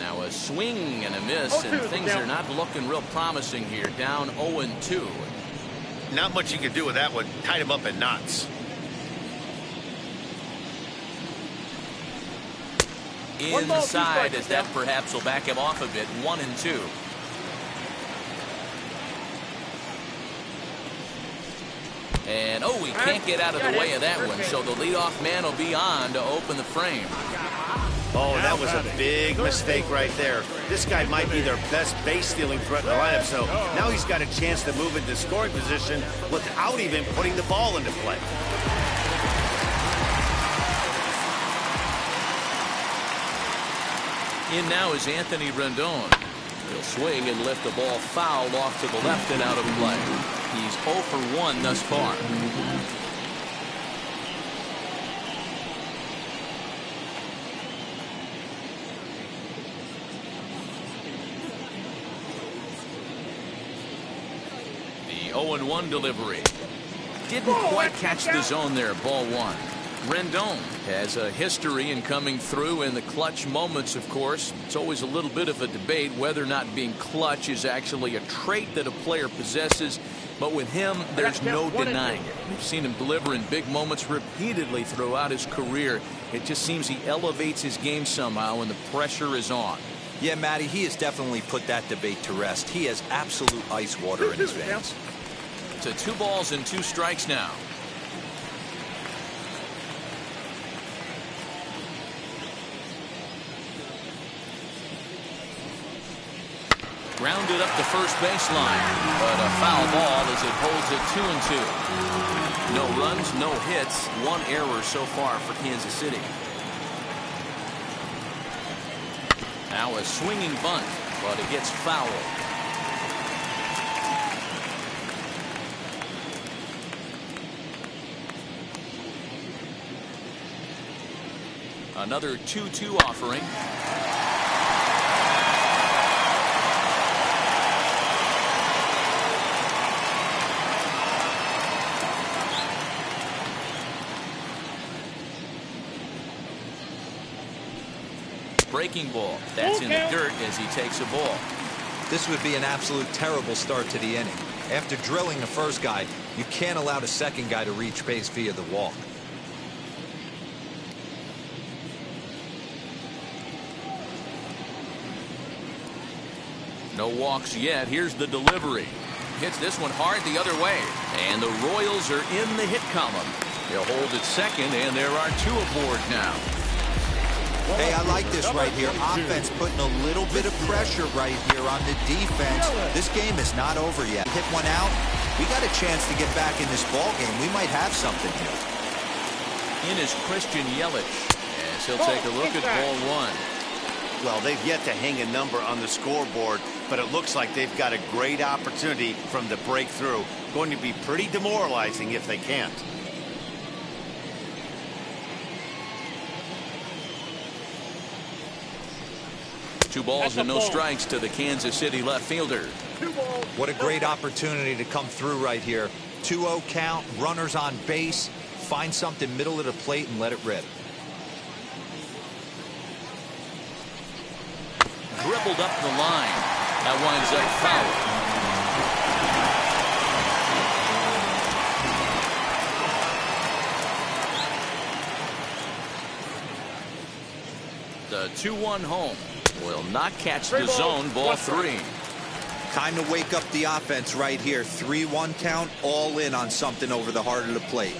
Now a swing and a miss, and things are not looking real promising here. Down 0-2. Not much you can do with that one. Tied him up in knots. Inside, as that perhaps will back him off a bit. 1-2. And oh, he can't get out of the way of that one, so the leadoff man will be on to open the frame. Oh, that was a big mistake right there. This guy might be their best base-stealing threat in the lineup, so now he's got a chance to move into scoring position without even putting the ball into play. In now is Anthony Rendon. He'll swing and lift the ball foul off to the left and out of play. He's 0 for 1 thus far. The 0-1 delivery. Didn't quite catch the zone there. Ball 1. Rendon has a history in coming through in the clutch moments, of course. It's always a little bit of a debate whether or not being clutch is actually a trait that a player possesses. But with him, there's no denying it. We've seen him deliver in big moments repeatedly throughout his career. It just seems he elevates his game somehow when the pressure is on. Yeah, Matty, he has definitely put that debate to rest. He has absolute ice water in his veins. To 2 balls and 2 strikes now. Grounded up the first baseline, but a foul ball as it holds it 2-2. No runs, no hits, 1 error so far for Kansas City. Now a swinging bunt, but it gets fouled. Another 2-2 offering. Breaking ball. That's in the dirt as he takes a ball. This would be an absolute terrible start to the inning. After drilling the first guy, you can't allow the second guy to reach base via the walk. No walks yet. Here's the delivery. Hits this one hard the other way. And the Royals are in the hit column. They'll hold at second, and there are 2 aboard now. Hey, I like this right here. Offense putting a little bit of pressure right here on the defense. This game is not over yet. Hit one out. We got a chance to get back in this ball game. We might have something here. In is Christian Yelich, as he'll take a look at ball 1. Well, they've yet to hang a number on the scoreboard, but it looks like they've got a great opportunity from the breakthrough. Going to be pretty demoralizing if they can't. Two balls and no strikes to the Kansas City left fielder. What a great opportunity to come through right here. 2-0 count, runners on base. Find something middle of the plate and let it rip. Dribbled up the line. That winds up foul. The 2-1 home will not catch the zone. Ball 3. Time to wake up the offense right here. 3-1 count, all in on something over the heart of the plate.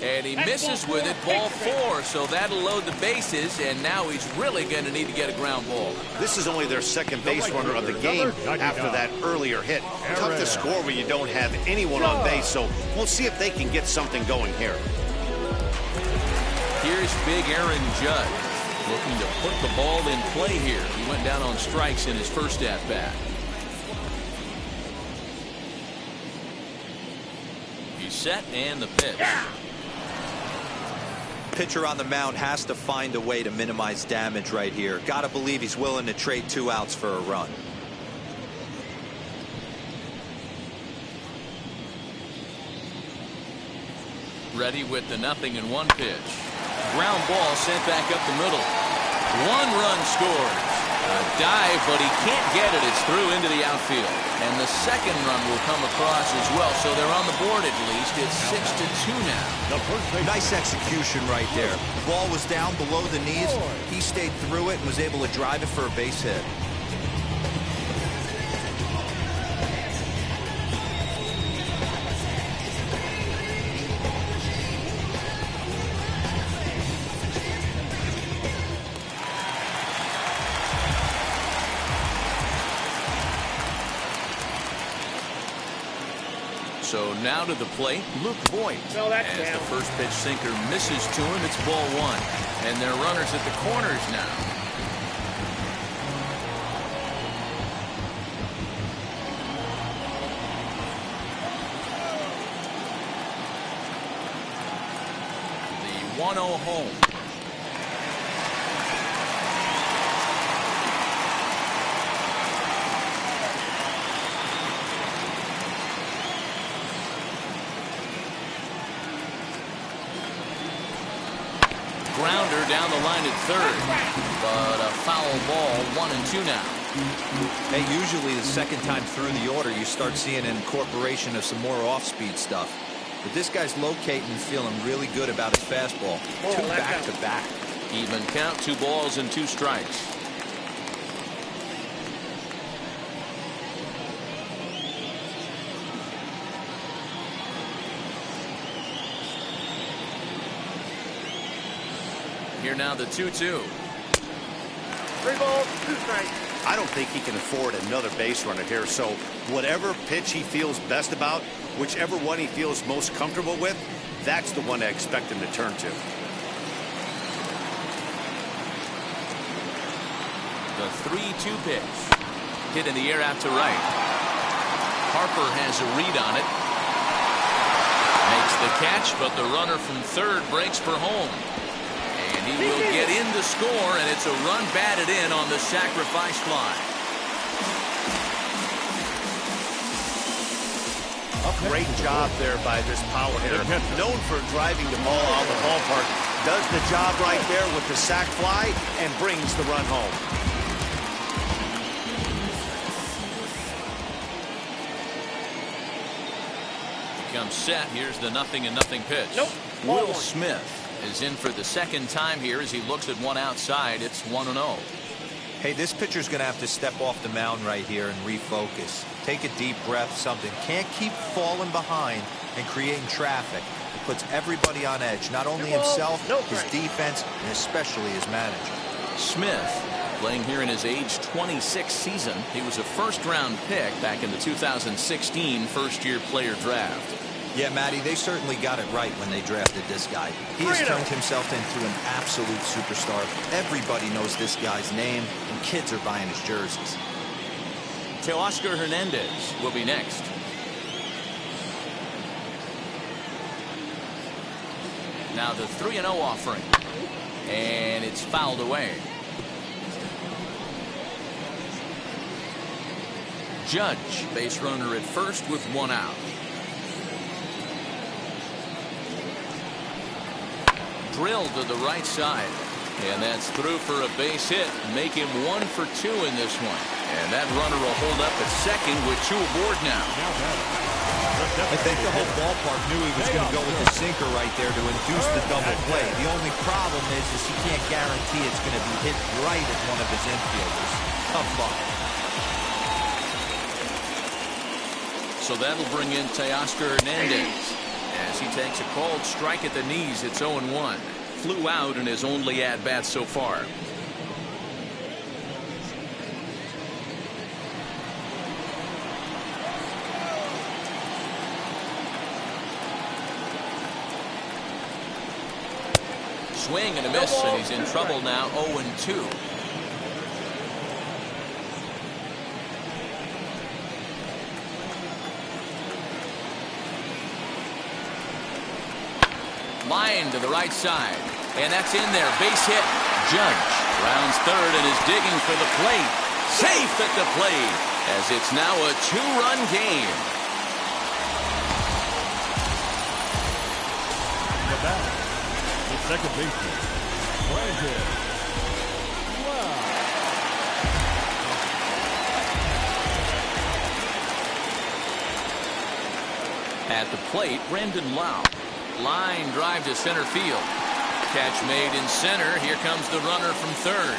And he misses with it. Ball 4. So that'll load the bases, and now he's really going to need to get a ground ball. This is only their second base runner of the game after that earlier hit. Tough to score when you don't have anyone on base, so we'll see if they can get something going here. Here's big Aaron Judge looking to put the ball in play here. He went down on strikes in his first at-bat. set and the pitch. Pitcher on the mound has to find a way to minimize damage right here. Gotta believe he's willing to trade 2 outs for a run. Ready with the 0-1 pitch. Ground ball sent back up the middle. 1 run scores. A dive, but he can't get it. It's through into the outfield. And the second run will come across as well. So they're on the board at least. It's 6-2 now. Nice execution right there. Ball was down below the knees. He stayed through it and was able to drive it for a base hit. So now to the plate, Luke Voigt. As the first pitch sinker misses to him, it's ball 1. And they're runners at the corners now. The 1-0 home. Grounder down the line at third, but a foul ball. 1-2 now. Hey, usually the second time through the order you start seeing an incorporation of some more off-speed stuff, but this guy's locating and feeling really good about his fastball. 2 back-to-back. Even count, 2 balls and 2 strikes. Here now the 2-2. 3 balls, 2 strikes. I don't think he can afford another base runner here. So whatever pitch he feels best about, whichever one he feels most comfortable with, that's the one I expect him to turn to. The 3-2 pitch. Hit in the air out to right. Harper has a read on it. Makes the catch, but the runner from third breaks for home. And he will get in to score, and it's a run batted in on the sacrifice fly. Great job there by this power hitter. Known for driving the ball out of the ballpark. Does the job right there with the sac fly and brings the run home. Comes set. Here's the 0-0 pitch. Nope. Will Smith is in for the second time here as he looks at one outside. It's 1-0. Hey, this pitcher's going to have to step off the mound right here and refocus. Take a deep breath, something. Can't keep falling behind and creating traffic. It puts everybody on edge, not only himself, his defense, and especially his manager. Smith playing here in his age 26 season. He was a first-round pick back in the 2016 first-year player draft. Yeah, Matty, they certainly got it right when they drafted this guy. He has turned himself into an absolute superstar. Everybody knows this guy's name, and kids are buying his jerseys. Teoscar Hernandez will be next. Now the 3-0 offering. And it's fouled away. Judge, base runner at first with 1 out. Drilled to the right side. And that's through for a base hit. Make him 1 for 2 in this one. And that runner will hold up at second with 2 aboard now. I think the whole ballpark knew he was going to go with the sinker right there to induce the double play. The only problem is he can't guarantee it's going to be hit right at one of his infielders. Tough luck. So that'll bring in Teoscar Hernandez. As he takes a called strike at the knees, it's 0-1. Flew out in his only at-bat so far. Swing and a miss, and he's in trouble now. 0-2. line to the right side. And that's in there. Base hit. Judge rounds third and is digging for the plate. Safe at the plate, as it's now a 2-run game. The bat, the second baseman, Brandon. At the plate, Brandon Lau. Line drive to center field. Catch made in center. Here comes the runner from third.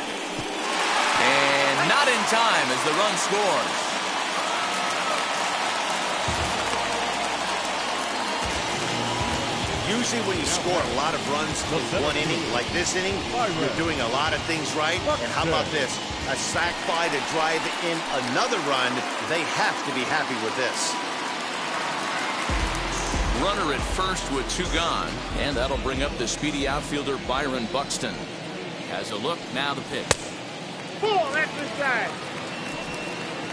And not in time as the run scores. Usually when you score a lot of runs in one inning, like this inning, you're doing a lot of things right. And how about this? A sac fly to drive in another run. They have to be happy with this. Runner at first with 2 gone, and that'll bring up the speedy outfielder Byron Buxton. Has a look, now the pitch. Ball, that's the side.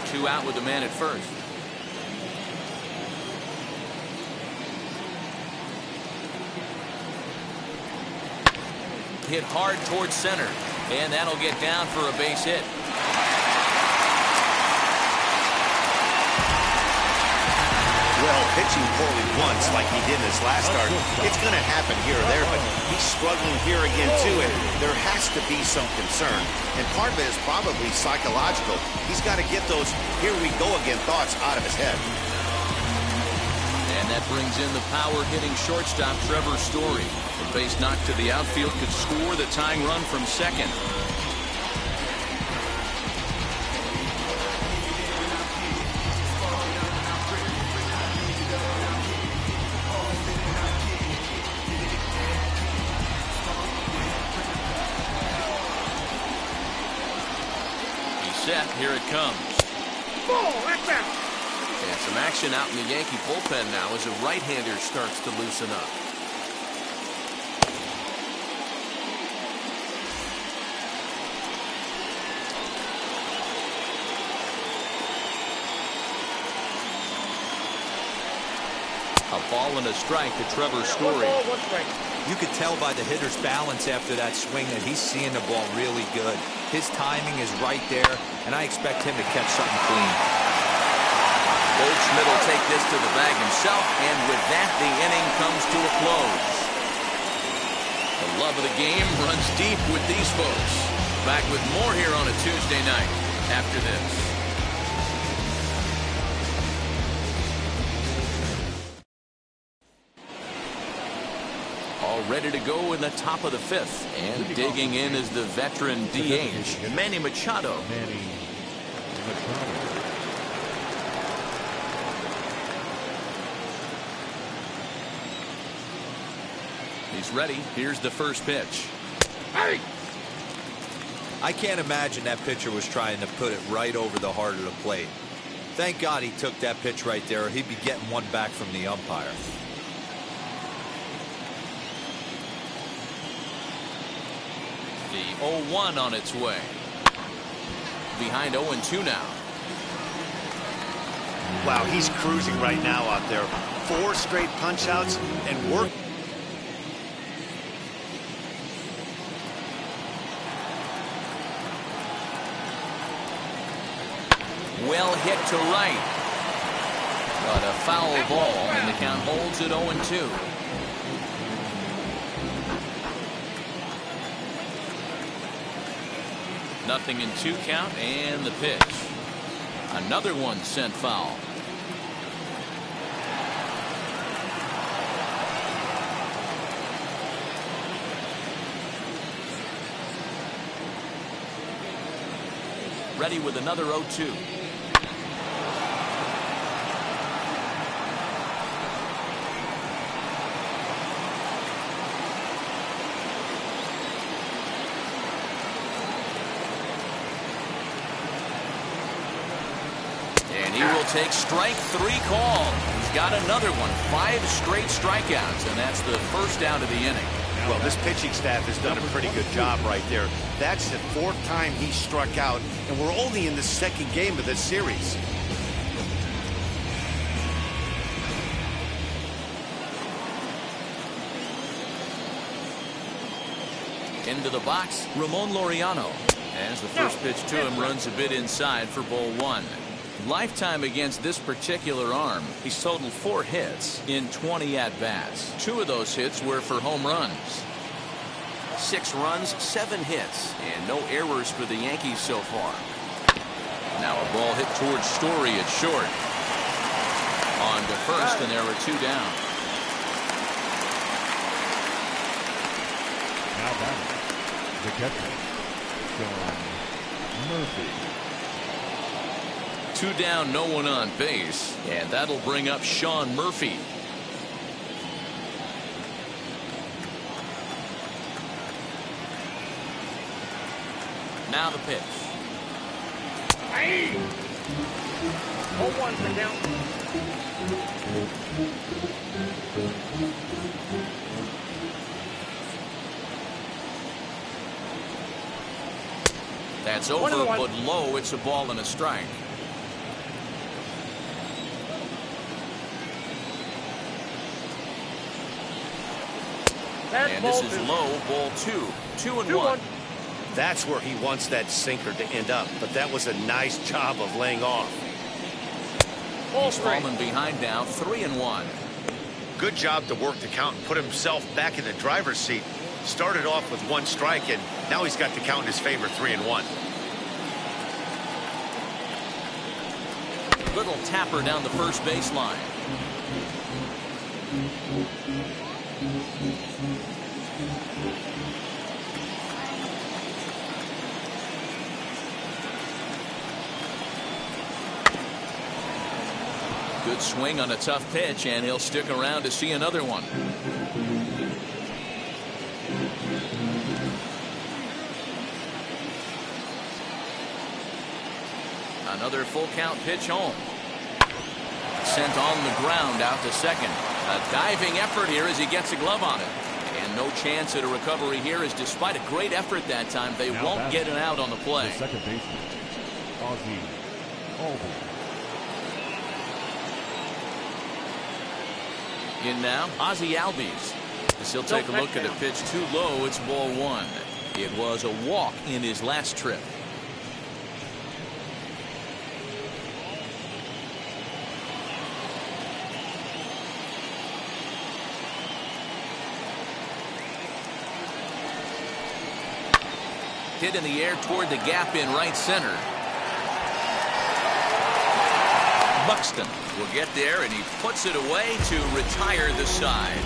2 out with the man at first. Hit hard towards center, and that'll get down for a base hit. Well, pitching poorly once, like he did in his last start, it's going to happen here or there, but he's struggling here again, too, and there has to be some concern. And part of it is probably psychological. He's got to get those here we go again thoughts out of his head. And that brings in the power-hitting shortstop Trevor Story. The base knock to the outfield could score the tying run from second. Set, here it comes. Ball, that's out. And some action out in the Yankee bullpen now as a right-hander starts to loosen up. A ball and a strike to Trevor Story. You could tell by the hitter's balance after that swing that he's seeing the ball really good. His timing is right there, and I expect him to catch something clean. Goldschmidt will take this to the bag himself, and with that, the inning comes to a close. The love of the game runs deep with these folks. Back with more here on a Tuesday night after this. All ready to go in the top of the 5th. And digging in is the veteran DH, Manny Machado. He's ready. Here's the first pitch. Hey! I can't imagine that pitcher was trying to put it right over the heart of the plate. Thank God he took that pitch right there, or he'd be getting one back from the umpire. The 0-1 on its way. Behind 0-2 now. Wow, he's cruising right now out there. 4 straight punch-outs and work. Well hit to right. But a foul ball, and the count holds at 0-2. Nothing in 2 count, and the pitch. Another one sent foul. Ready with another 0-2. And he will take strike 3 call. He's got another one. 5 straight strikeouts, and that's the first out of the inning. Well, this pitching staff has done a pretty good job right there. That's the 4th time he struck out, and we're only in the 2nd game of this series. Into the box, Ramon Laureano. As the first pitch to him runs a bit inside for ball 1. Lifetime against this particular arm, he's totaled 4 hits in 20 at-bats. 2 of those hits were for home runs. 6 runs, 7 hits, and no errors for the Yankees so far. Now a ball hit towards Story at short. On to first, and there are 2 down. Now batting, the catcher, Sean Murphy. 2 down, no one on base, and that'll bring up Sean Murphy. Now the pitch. 0-1 for down. That's over, but low. It's a ball and a strike. And this is low, ball 2. 2-1. That's where he wants that sinker to end up, but that was a nice job of laying off. He's fallen behind now, 3-1. Good job to work the count and put himself back in the driver's seat. Started off with 1 strike, and now he's got the count in his favor, 3-1. Little tapper down the first baseline. Good swing on a tough pitch, and he'll stick around to see another one. Another full count pitch home. Sent on the ground out to second. A diving effort here as he gets a glove on it. And no chance at a recovery here, as despite a great effort that time, they won't get an out on the play. The second baseman, Ozzie Albies. In now, Ozzie Albies. As he'll take a look at a pitch too low, it's ball 1. It was a walk in his last trip. Hit in the air toward the gap in right center. Buxton will get there, and he puts it away to retire the side.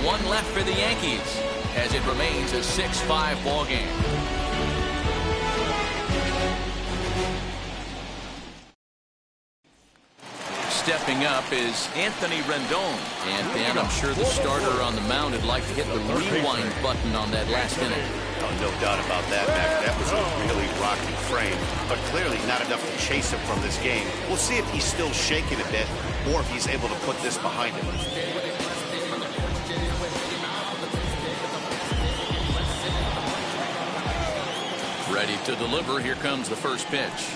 1 left for the Yankees as it remains a 6-5 ball game. Stepping up is Anthony Rendon. And Dan, I'm sure the starter on the mound would like to hit the rewind button on that last inning. Oh, no doubt about that, Mac. That was a really rocky frame, but clearly not enough to chase him from this game. We'll see if he's still shaking a bit or if he's able to put this behind him. Ready to deliver. Here comes the first pitch.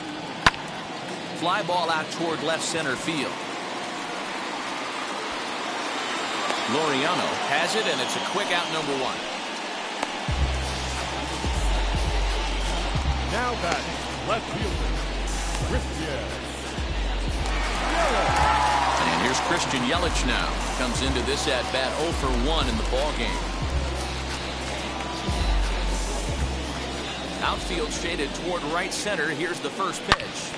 Fly ball out toward left center field. Laureano has it, and it's a quick out, number 1. Now batting, left fielder, Christian Yelich. And here's Christian Yelich now. Comes into this at-bat 0 for 1 in the ball game. Outfield shaded toward right center. Here's the first pitch.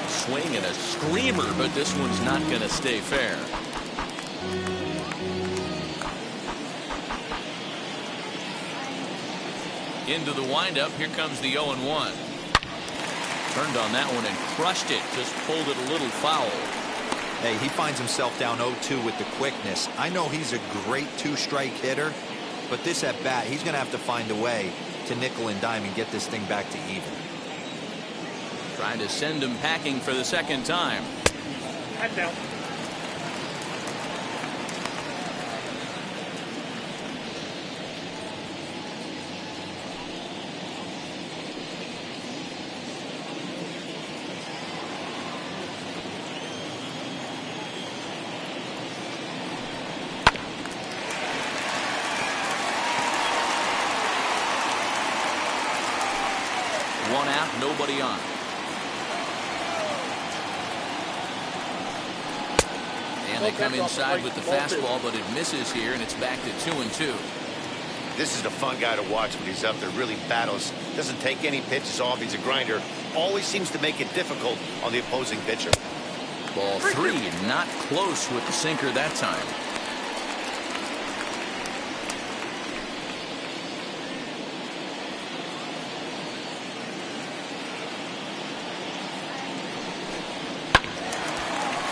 Swing and a screamer, but this one's not going to stay fair. Into the windup. Here comes the 0-1. Turned on that one and crushed it. Just pulled it a little foul. Hey, he finds himself down 0-2 with the quickness. I know he's a great 2-strike hitter, but this at bat, he's going to have to find a way to nickel and dime and get this thing back to even. Trying to send him packing for the second time. Head down. One out, nobody on. And they come inside with the fastball, but it misses here, and it's back to 2-2. This is a fun guy to watch when he's up there. Really battles. Doesn't take any pitches off. He's a grinder. Always seems to make it difficult on the opposing pitcher. Ball 3, not close with the sinker that time.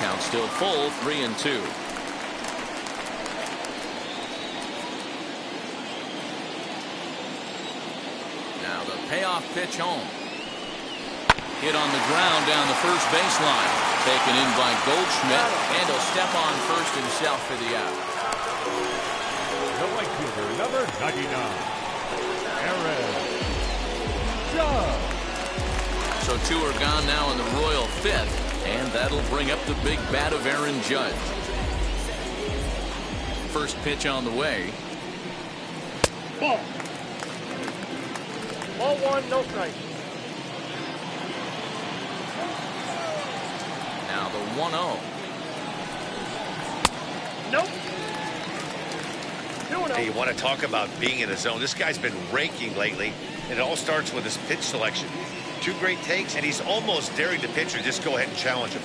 Count still full, 3-2. Now the payoff pitch home. Hit on the ground down the first baseline. Taken in by Goldschmidt, and he'll step on first himself for the out. The right fielder, number 99, Aaron Judge. So 2 are gone now in the Royal fifth, and that'll bring up the big bat of Aaron Judge. First pitch on the way. Ball. Ball 1, no strike. Now the 1-0. Nope. 2-0. Hey, you want to talk about being in the zone? This guy's been raking lately, and it all starts with his pitch selection. 2 great takes, and he's almost daring the pitcher just go ahead and challenge him.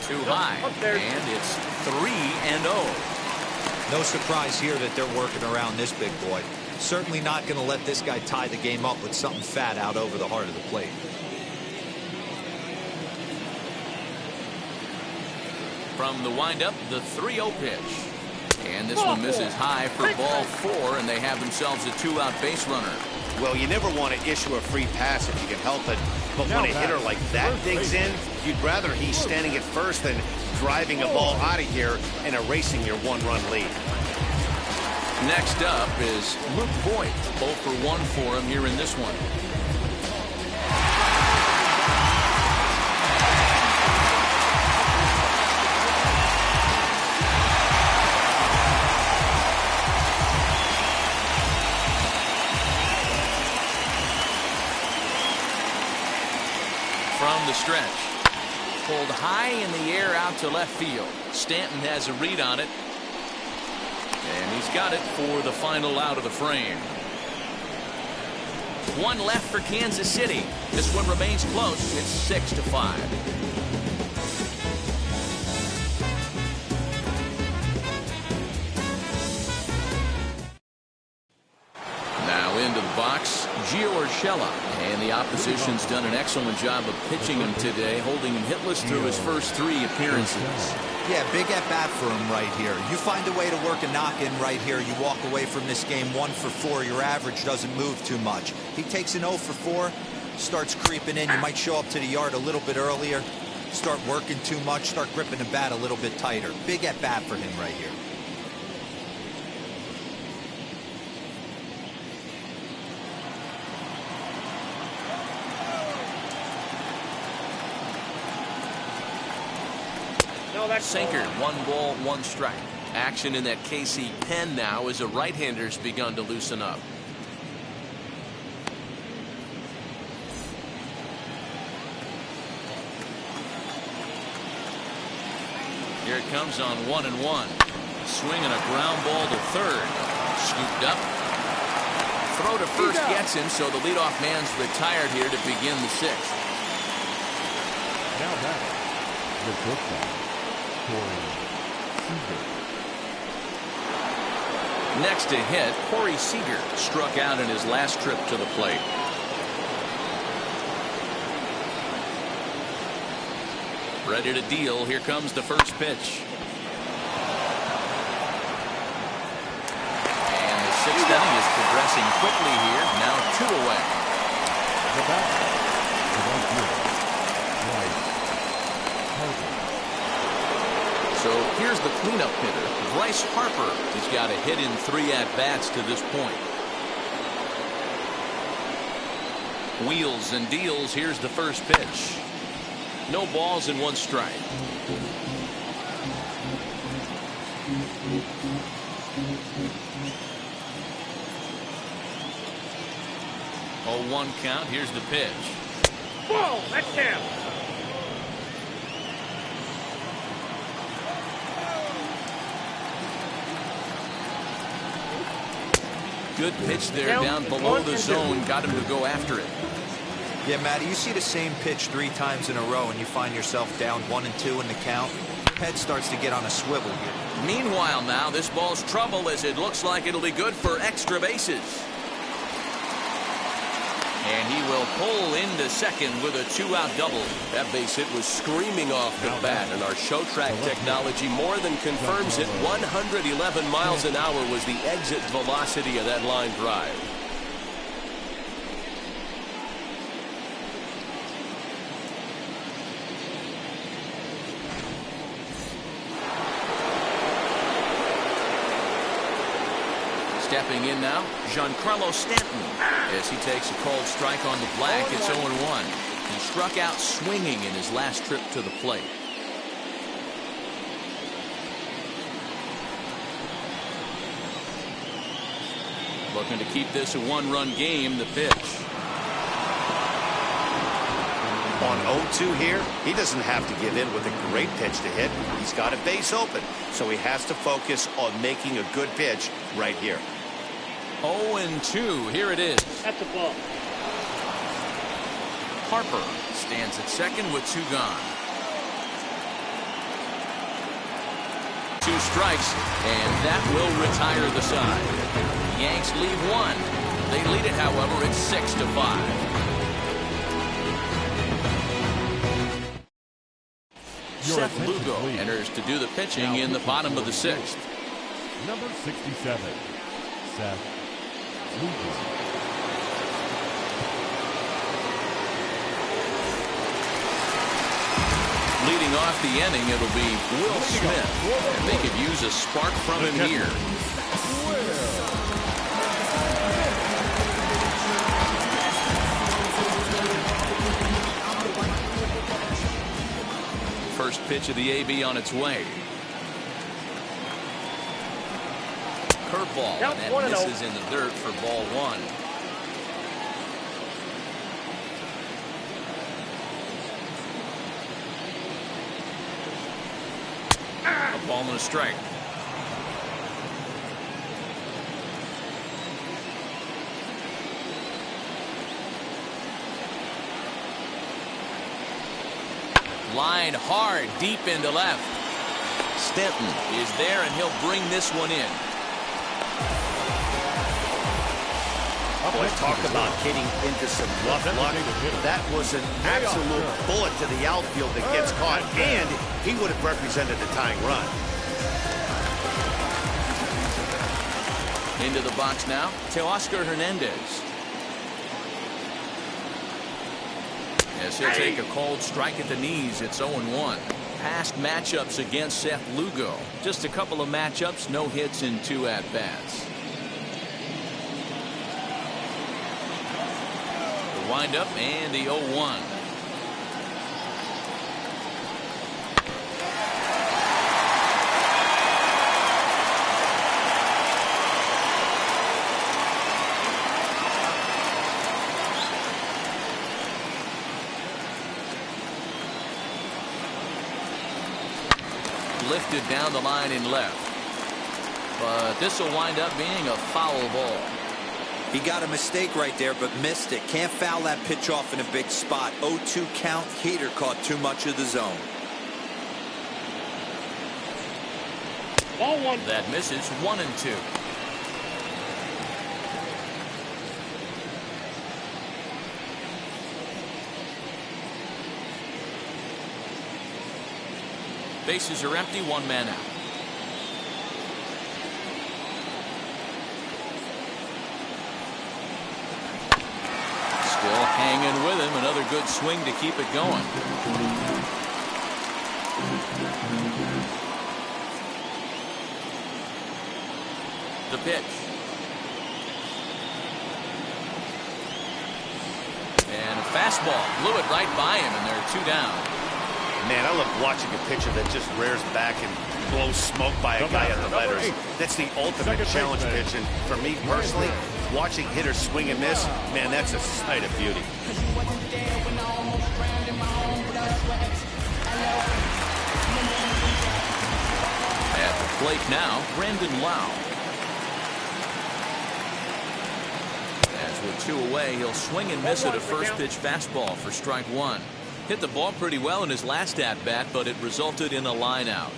Too high, and it's 3-0. No surprise here that they're working around this big boy. Certainly not going to let this guy tie the game up with something fat out over the heart of the plate. From the windup, the 3-0 pitch. And this one misses high for ball 4, and they have themselves a 2-out base runner. Well, you never want to issue a free pass if you can help it. But when a hitter like that digs in, you'd rather he's standing at first than driving a ball out of here and erasing your 1-run lead. Next up is Luke Voigt. 0 for 1 for him here in this one. From the stretch. Pulled high in the air out to left field. Stanton has a read on it. And he's got it for the final out of the frame. 1 left for Kansas City. This one remains close. It's 6-5. Now into the box, Gio Urshela. And the opposition's done an excellent job of pitching him today, holding him hitless through his first 3 appearances. Yeah, big at bat for him right here. You find a way to work a knock in right here. You walk away from this game 1 for 4. Your average doesn't move too much. He takes an 0 for 4, starts creeping in. You might show up to the yard a little bit earlier, start working too much, start gripping the bat a little bit tighter. Big at bat for him right here. Sinker, 1 ball, 1 strike. Action in that KC pen now as the right-hander's begun to loosen up. Here it comes on 1-1. Swinging a ground ball to third. Scooped up. Throw to first gets him, so the leadoff man's retired here to begin the 6th. Now back, the shortstop, Next to hit, Corey Seager struck out in his last trip to the plate. Ready to deal. Here comes the first pitch. And the 6th inning is progressing quickly here. Now 2 away. The batter, So here's the cleanup hitter, Bryce Harper. He's got a hit in 3 at-bats to this point. Wheels and deals. Here's the first pitch. No balls and 1 strike. 0-1 count. Here's the pitch. Ball, that's him. Good pitch there down below the zone. Got him to go after it. Yeah, Matty, you see the same pitch 3 times in a row and you find yourself down 1-2 in the count. Head starts to get on a swivel here. Meanwhile, now this ball's trouble as it looks like it'll be good for extra bases. And he will pull into second with a 2-out double. That base hit was screaming off the bat, and our show track technology more than confirms it. 111 miles an hour was the exit velocity of that line drive. Stepping in now, Giancarlo Stanton. As he takes a cold strike on the black, it's 0-1. He struck out swinging in his last trip to the plate. Looking to keep this a 1-run game. The pitch. On 0-2 here, he doesn't have to give in with a great pitch to hit. He's got a base open, so he has to focus on making a good pitch right here. 0-2. Here it is. That's a ball. Harper stands at second with 2 gone. 2 strikes, and that will retire the side. Yanks leave 1. They lead it, however, it's 6-5. Seth Lugo enters to do the pitching in the bottom of the 6th. Number 67, Seth Lugo. Leading off the inning, it'll be Will Smith. And they could use a spark from him here. First pitch of the AB on its way. Curveball, and that misses in the dirt for ball 1. A ball and a strike. Line hard deep into left. Stanton is there, and he'll bring this one in. Boy, talk about hitting into some rough luck. That was an absolute bullet to the outfield that gets caught, and he would have represented the tying run. Into the box now, Teoscar Hernandez. As he'll take a cold strike at the knees, it's 0-1. Past matchups against Seth Lugo. Just a couple of matchups, no hits in 2 at-bats. The windup and the 0-1. Lifted down the line in left. But this will wind up being a foul ball. He got a mistake right there, but missed it. Can't foul that pitch off in a big spot. 0-2 count. Heater caught too much of the zone. Ball 1. That misses. 1-2. Bases are empty, 1 man out. Still hanging with him. Another good swing to keep it going. The pitch. And a fastball. Blew it right by him, and there are 2 down. Man, I love watching a pitcher that just rears back and blows smoke by a guy at the letters. That's the ultimate challenge pitch, and for me personally, Watching hitters swing and miss, man, that's a sight of beauty. At the plate now, Brandon Lau. As with 2 away, he'll swing and miss at a first pitch fastball for strike 1. Hit the ball pretty well in his last at bat, but it resulted in a line out.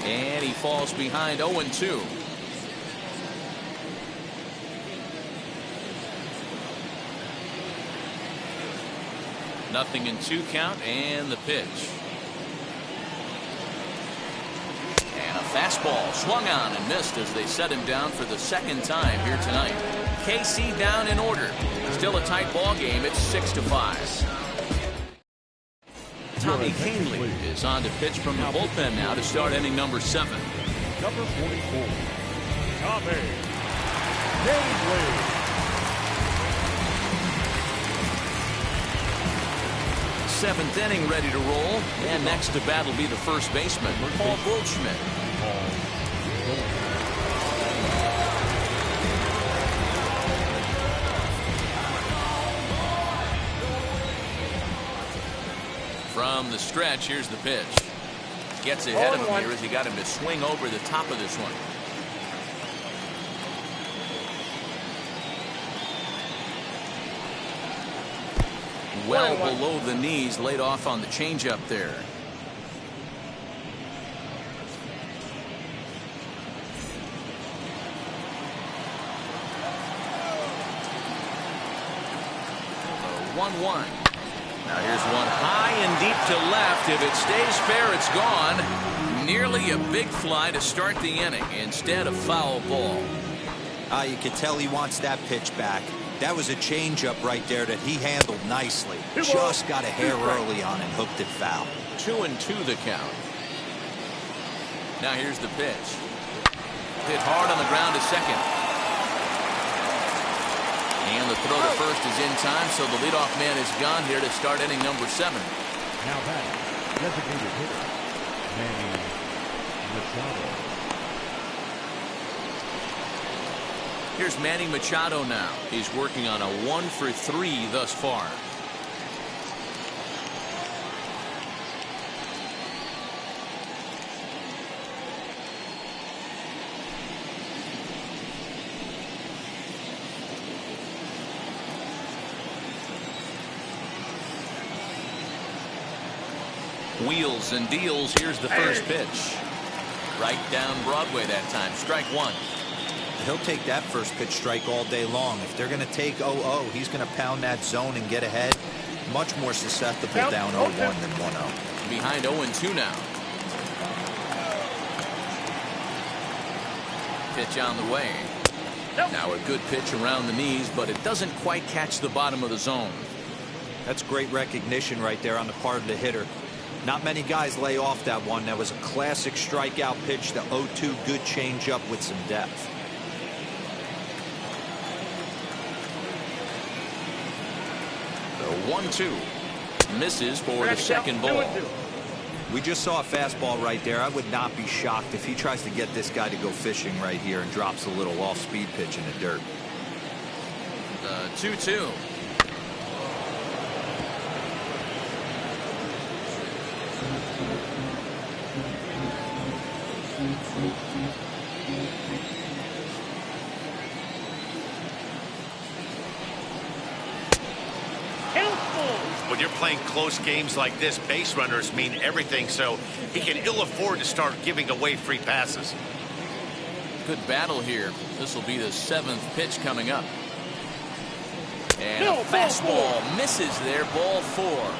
And he falls behind 0-2. Nothing in 2 count, and the pitch. And a fastball swung on and missed as they set him down for the 2nd time here tonight. KC down in order. Still a tight ball game. It's 6-5. Tommy Kahnle is on to pitch from the bullpen now to start inning number 7. Number 44, Tommy Kahnle. 7th inning ready to roll, and next to bat will be the first baseman, Paul Goldschmidt. From the stretch, here's the pitch. Gets ahead of him here as he got him to swing over the top of this one. Well below the knees, laid off on the changeup there. The 1-1. Now here's one high and deep to left. If it stays fair, it's gone. Nearly a big fly to start the inning. Instead, a foul ball. You can tell he wants that pitch back. That was a changeup right there that he handled nicely. Just got a hair early on and hooked it foul. 2-2 the count. Now here's the pitch. Hit hard on the ground to second. And the throw to first is in time, so the leadoff man is gone here to start inning number 7. Now that designated hitter, Manny Machado. Here's Manny Machado now. He's working on a 1-for-3 thus far. Wheels and deals. Here's the first pitch. Right down Broadway that time. Strike 1. He'll take that first pitch strike all day long. If they're going to take 0-0, he's going to pound that zone and get ahead. Much more susceptible down 0-1 than 1-0. Behind 0-2 now. Pitch on the way. Now a good pitch around the knees, but it doesn't quite catch the bottom of the zone. That's great recognition right there on the part of the hitter. Not many guys lay off that one. That was a classic strikeout pitch. The 0-2 good changeup with some depth. The 1-2 misses for the second ball. We just saw a fastball right there. I would not be shocked if he tries to get this guy to go fishing right here and drops a little off-speed pitch in the dirt. The 2-2. When you're playing close games like this, base runners mean everything, so he can ill afford to start giving away free passes. Good battle here. This will be the 7th pitch coming up. And a fastball misses there. Ball 4.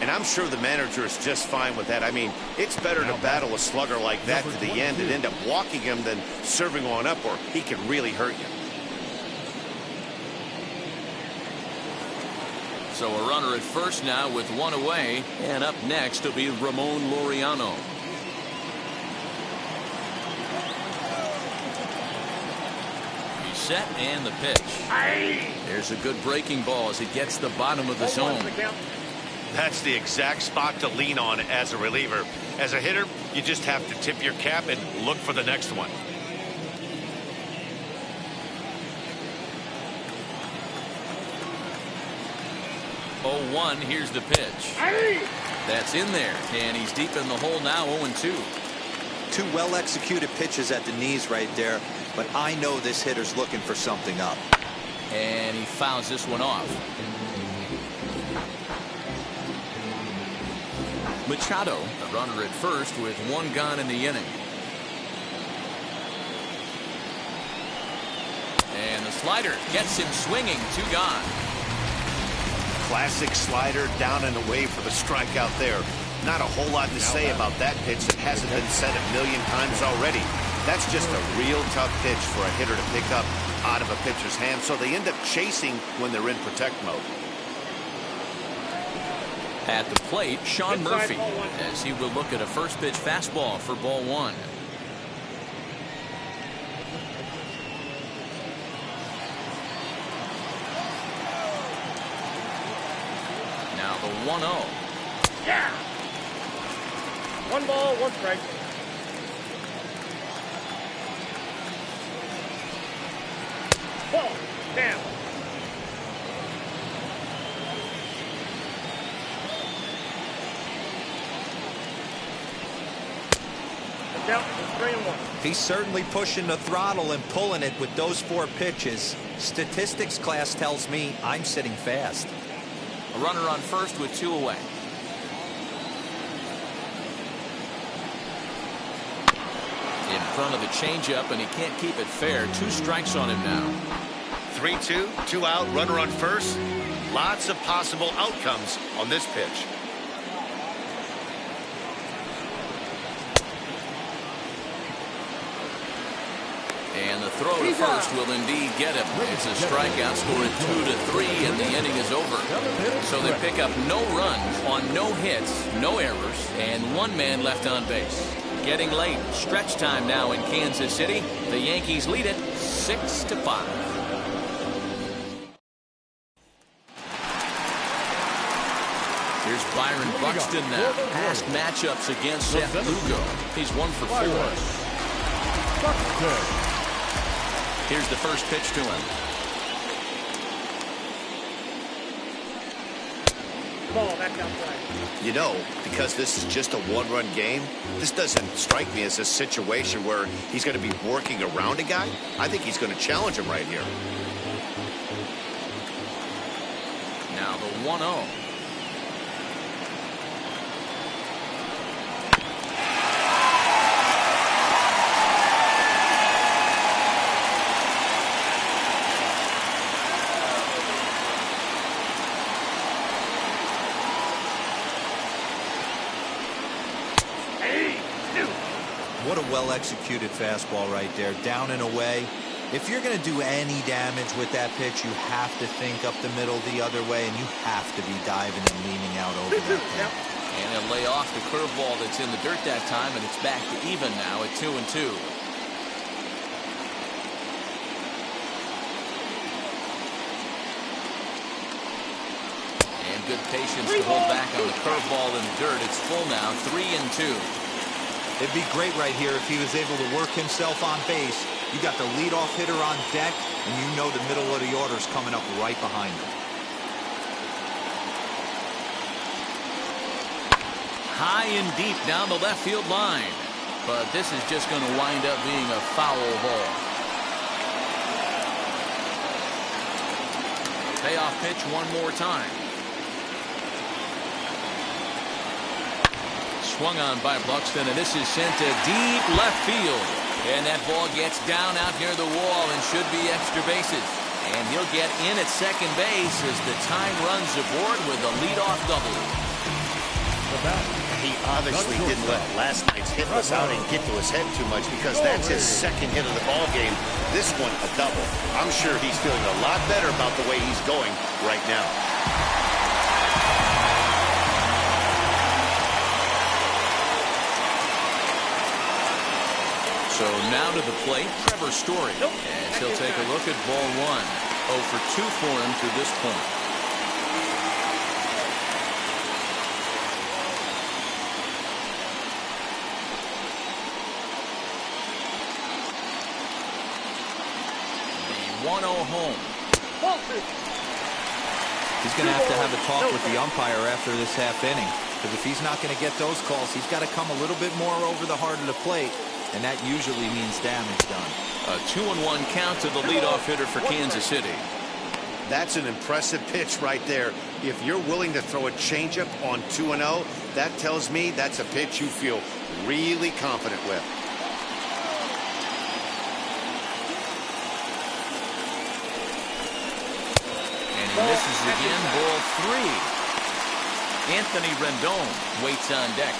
And I'm sure the manager is just fine with that. I mean, it's better to battle a slugger like that to the end and end up walking him than serving on up, or he can really hurt you. So a runner at first now with 1 away, and up next will be Ramon Laureano. He set and the pitch. There's a good breaking ball as it gets the bottom of the zone. That's the exact spot to lean on as a reliever. As a hitter, you just have to tip your cap and look for the next one. Oh, 1, here's the pitch. That's in there, and he's deep in the hole now, 0-2. Two well-executed pitches at the knees right there, but I know this hitter's looking for something up. And he fouls this one off. Machado, the runner at first with 1 gone in the inning. And the slider gets him swinging, 2 gone. Classic slider down and away for the strikeout there. Not a whole lot to say about that pitch that hasn't been said a million times already. That's just a real tough pitch for a hitter to pick up out of a pitcher's hand, so they end up chasing when they're in protect mode. At the plate, Sean Murphy, as he will look at a first pitch fastball for ball 1. Now the 1-0. Yeah. 1 ball, 1 strike. Ball. Down. Down. 3-1. He's certainly pushing the throttle and pulling it with those 4 pitches. Statistics class tells me I'm sitting fast. A runner on first with 2 away. In front of the changeup, and he can't keep it fair. 2 strikes on him now. 3-2, 2 out, runner on first. Lots of possible outcomes on this pitch. And the throw to first will indeed get him. It's a strikeout, scoring 2-3, and the inning is over. So they pick up no runs on no hits, no errors, and 1 man left on base. Getting late. Stretch time now in Kansas City. The Yankees lead it 6-5. Here's Byron Buxton now. Past matchups against Seth Lugo. He's 1 for 4. Here's the first pitch to him. Ball, that's outside. You know, because this is just a 1-run game, this doesn't strike me as a situation where he's going to be working around a guy. I think he's going to challenge him right here. Now the 1-0. What a well-executed fastball right there, down and away. If you're going to do any damage with that pitch, you have to think up the middle the other way, and you have to be diving and leaning out over that thing. And he'll lay off the curveball that's in the dirt that time, and it's back to even now at 2-2. And good patience to hold back on the curveball in the dirt. It's full now, 3-2. It'd be great right here if he was able to work himself on base. You got the leadoff hitter on deck, and you know the middle of the order is coming up right behind him. High and deep down the left field line. But this is just going to wind up being a foul ball. Payoff pitch one more time. Swung on by Buxton, and this is sent to deep left field. And that ball gets down out near the wall and should be extra bases. And he'll get in at second base as the time runs aboard with a leadoff double. He obviously didn't let last night's hitless outing get to his head too much, because that's his second hit of the ball game. This one a double. I'm sure he's feeling a lot better about the way he's going right now. So now to the plate, Trevor Story. And he'll take a look at ball one. 0 for 2 for him to this point. The 1-0 home. He's going to have a talk with the umpire after this half inning. Because if he's not going to get those calls, he's got to come a little bit more over the heart of the plate. And that usually means damage done. A 2-1 count to the leadoff hitter for Kansas City. That's an impressive pitch right there. If you're willing to throw a changeup on 2-0, that tells me that's a pitch you feel really confident with. And he misses again, ball 3. Anthony Rendon waits on deck.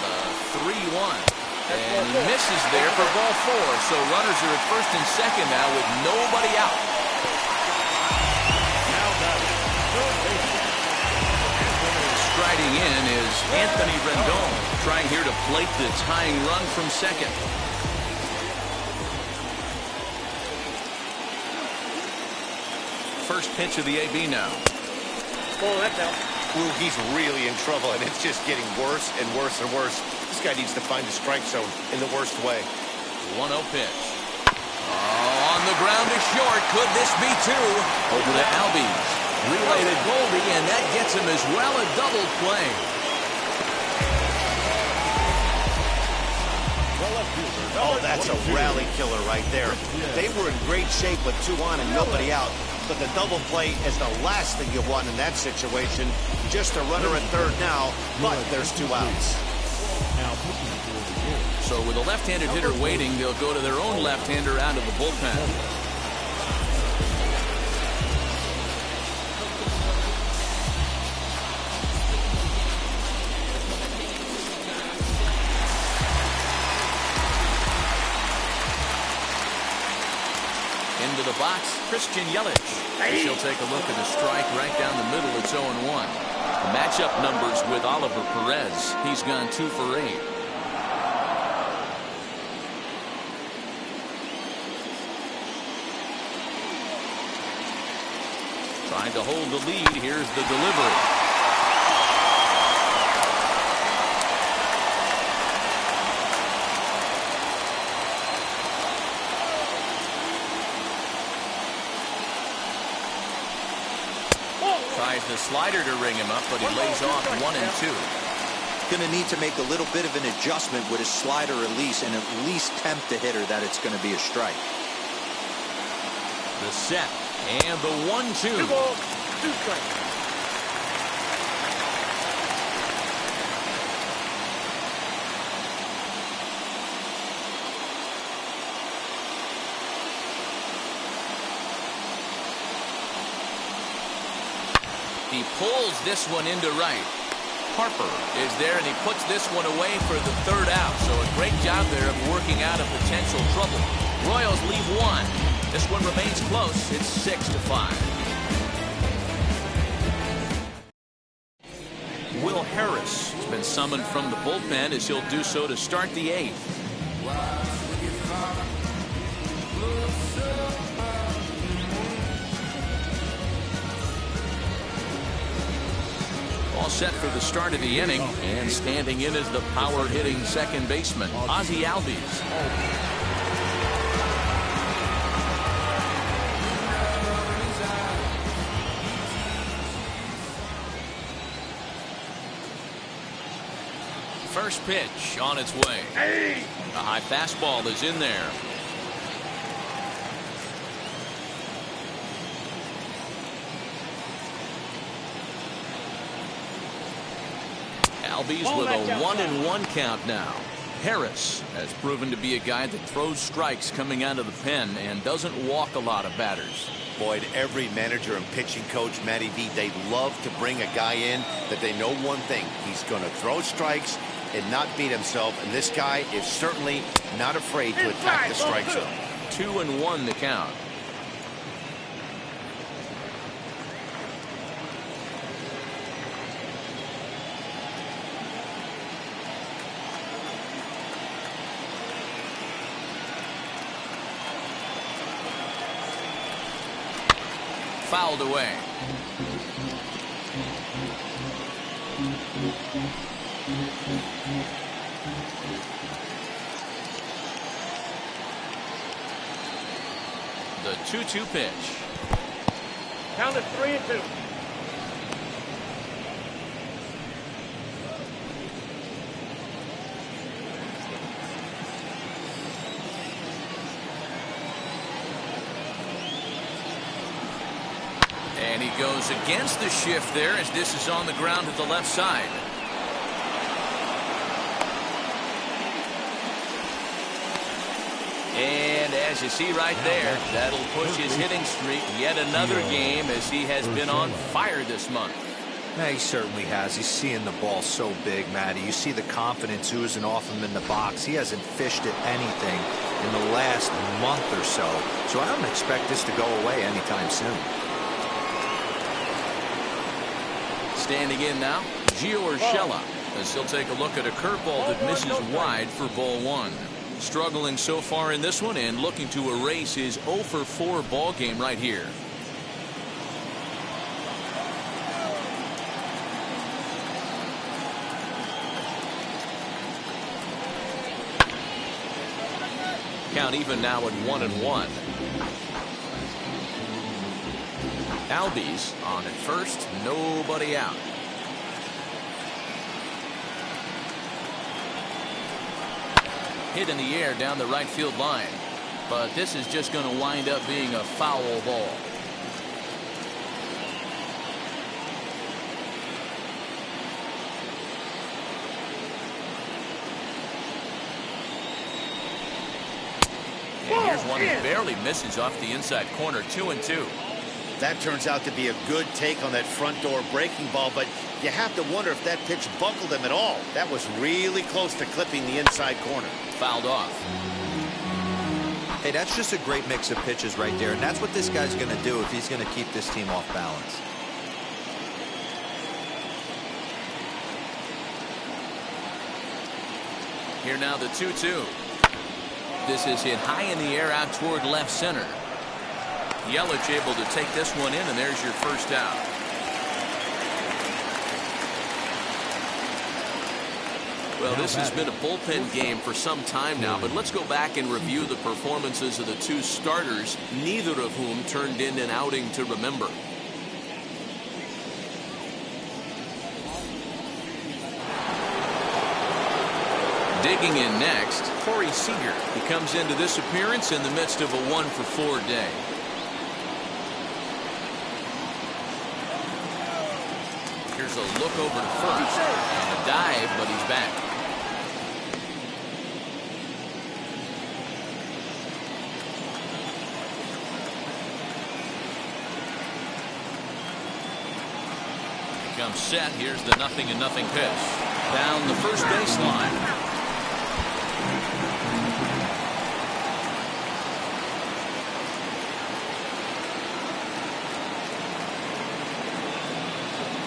The 3-1. And he misses there for ball 4. So runners are at first and second now with nobody out. Now batting, third baseman. Striding in is Anthony Rendon, trying here to plate the tying run from second. First pitch of the AB now. Oh, that's out. Ooh, he's really in trouble, and it's just getting worse and worse and worse. This guy needs to find the strike zone in the worst way. 1-0 pitch. Oh, on the ground to short. Could this be 2? Over to Albies. Relay to Goldie, and that gets him as well. A double play. Oh, that's a rally killer right there. They were in great shape with 2 on and nobody out. But the double play is the last thing you want in that situation. Just a runner at third now, but there's 2 outs. So with a left-handed hitter waiting, they'll go to their own left-hander out of the bullpen. Into the box, Christian Yelich. She'll take a look at a strike right down the middle. It's 0-1. Matchup numbers with Oliver Perez. He's gone 2 for 8. Trying to hold the lead. Here's the delivery. Tries the slider to ring him up, but he lays off 1 and 2. Going to need to make a little bit of an adjustment with his slider release and at least tempt the hitter that it's going to be a strike. The set and the 1-2. 2 balls, 2 strikes. He pulls this one into right. Harper is there, and he puts this one away for the 3rd out. So a great job there of working out a potential trouble. Royals leave 1. This one remains close. It's 6-5. Will Harris has been summoned from the bullpen as he'll do so to start the 8th. All set for the start of the inning, and standing in is the power-hitting second baseman, Ozzie Albies. First pitch on its way. A high fastball is in there. Albies with a 1-1 count now. Harris has proven to be a guy that throws strikes coming out of the pen and doesn't walk a lot of batters. Boyd, every manager and pitching coach, Matty V, they love to bring a guy in that they know one thing. He's going to throw strikes and not beat himself. And this guy is certainly not afraid to attack the strike zone. 2-1 the count. fouled away. The 2-2 pitch. Count it 3-2. And he goes against the shift there as this is on the ground to the left side. And as you see right there, that'll push his hitting streak yet another game as he has been on fire this month. Yeah, he certainly has. He's seeing the ball so big, Matty. You see the confidence oozing off him in the box. He hasn't fished at anything in the last month or so. So I don't expect this to go away anytime soon. Standing in now, Gio Urshela, as he'll take a look at a curveball that misses wide for ball one. Struggling so far in this one and looking to erase his 0 for 4 ball game right here. Count even now at 1-1. Albies on at first, nobody out. Hit in the air down the right field line, but this is just going to wind up being a foul ball. And here's one that barely misses off the inside corner. 2-2. That turns out to be a good take on that front door breaking ball, but you have to wonder if that pitch buckled him at all. That was really close to clipping the inside corner. Fouled off. Hey, that's just a great mix of pitches right there, and that's what this guy's going to do if he's going to keep this team off balance. Here now the 2-2. This is hit high in the air out toward left center. Yelich able to take this one in, and there's your first out. Well, this has been a bullpen game for some time now, but let's go back and review the performances of the two starters, neither of whom turned in an outing to remember. Digging in next, Corey Seager. He comes into this appearance in the midst of a 1 for 4 day. Here's a look over to first and a dive, but he's back. He comes set. Here's the 0-0 pitch down the first baseline.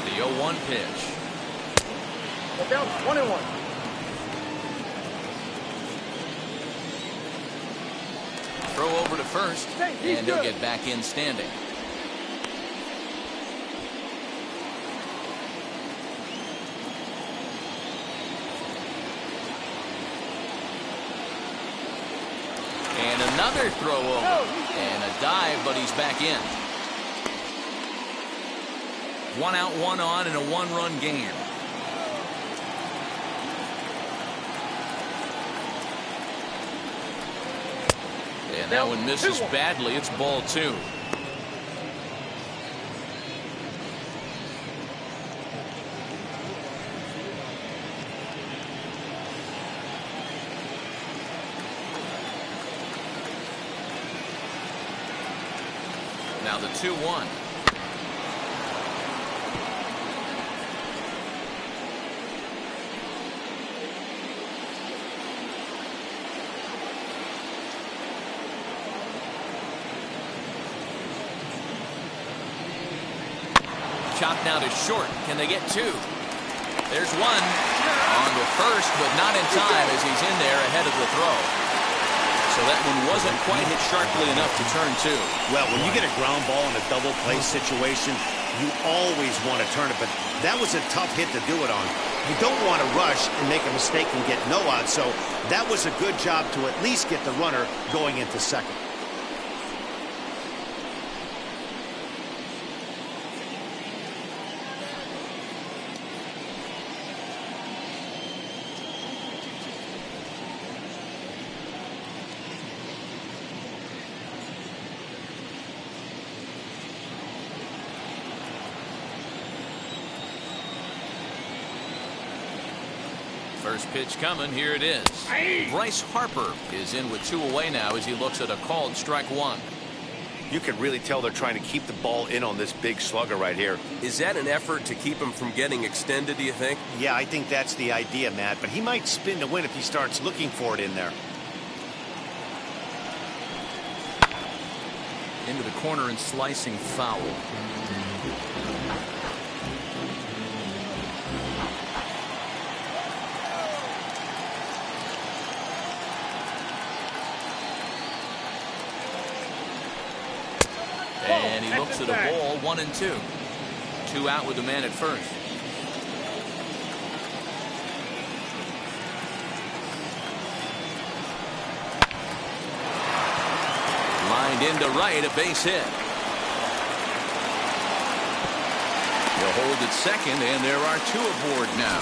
The 0-1 pitch. Look out, 1-1. Throw over to first, and he'll get back in standing. And another throw over, and a dive, but he's back in. 1 out, 1 on in a 1-run game. And that one misses badly. It's ball 2. Now the 2-1. Chopped now to short. Can they get 2? There's 1 on the first, but not in time as he's in there ahead of the throw. So that one wasn't quite hit sharply enough to turn two. Well, when you get a ground ball in a double play situation, you always want to turn it, but that was a tough hit to do it on. You don't want to rush and make a mistake and get no out, so that was a good job to at least get the runner going into second. First pitch coming. Here it is. Bryce Harper is in with 2 away now as he looks at a called strike 1. You can really tell they're trying to keep the ball in on this big slugger right here. Is that an effort to keep him from getting extended, do you think? Yeah, I think that's the idea, Matt, but he might spin to win if he starts looking for it in there. Into the corner and slicing foul. And he looks at a ball, 1 and 2. 2 out with the man at first. Lined into right, a base hit. He'll hold at second, and there are 2 aboard now.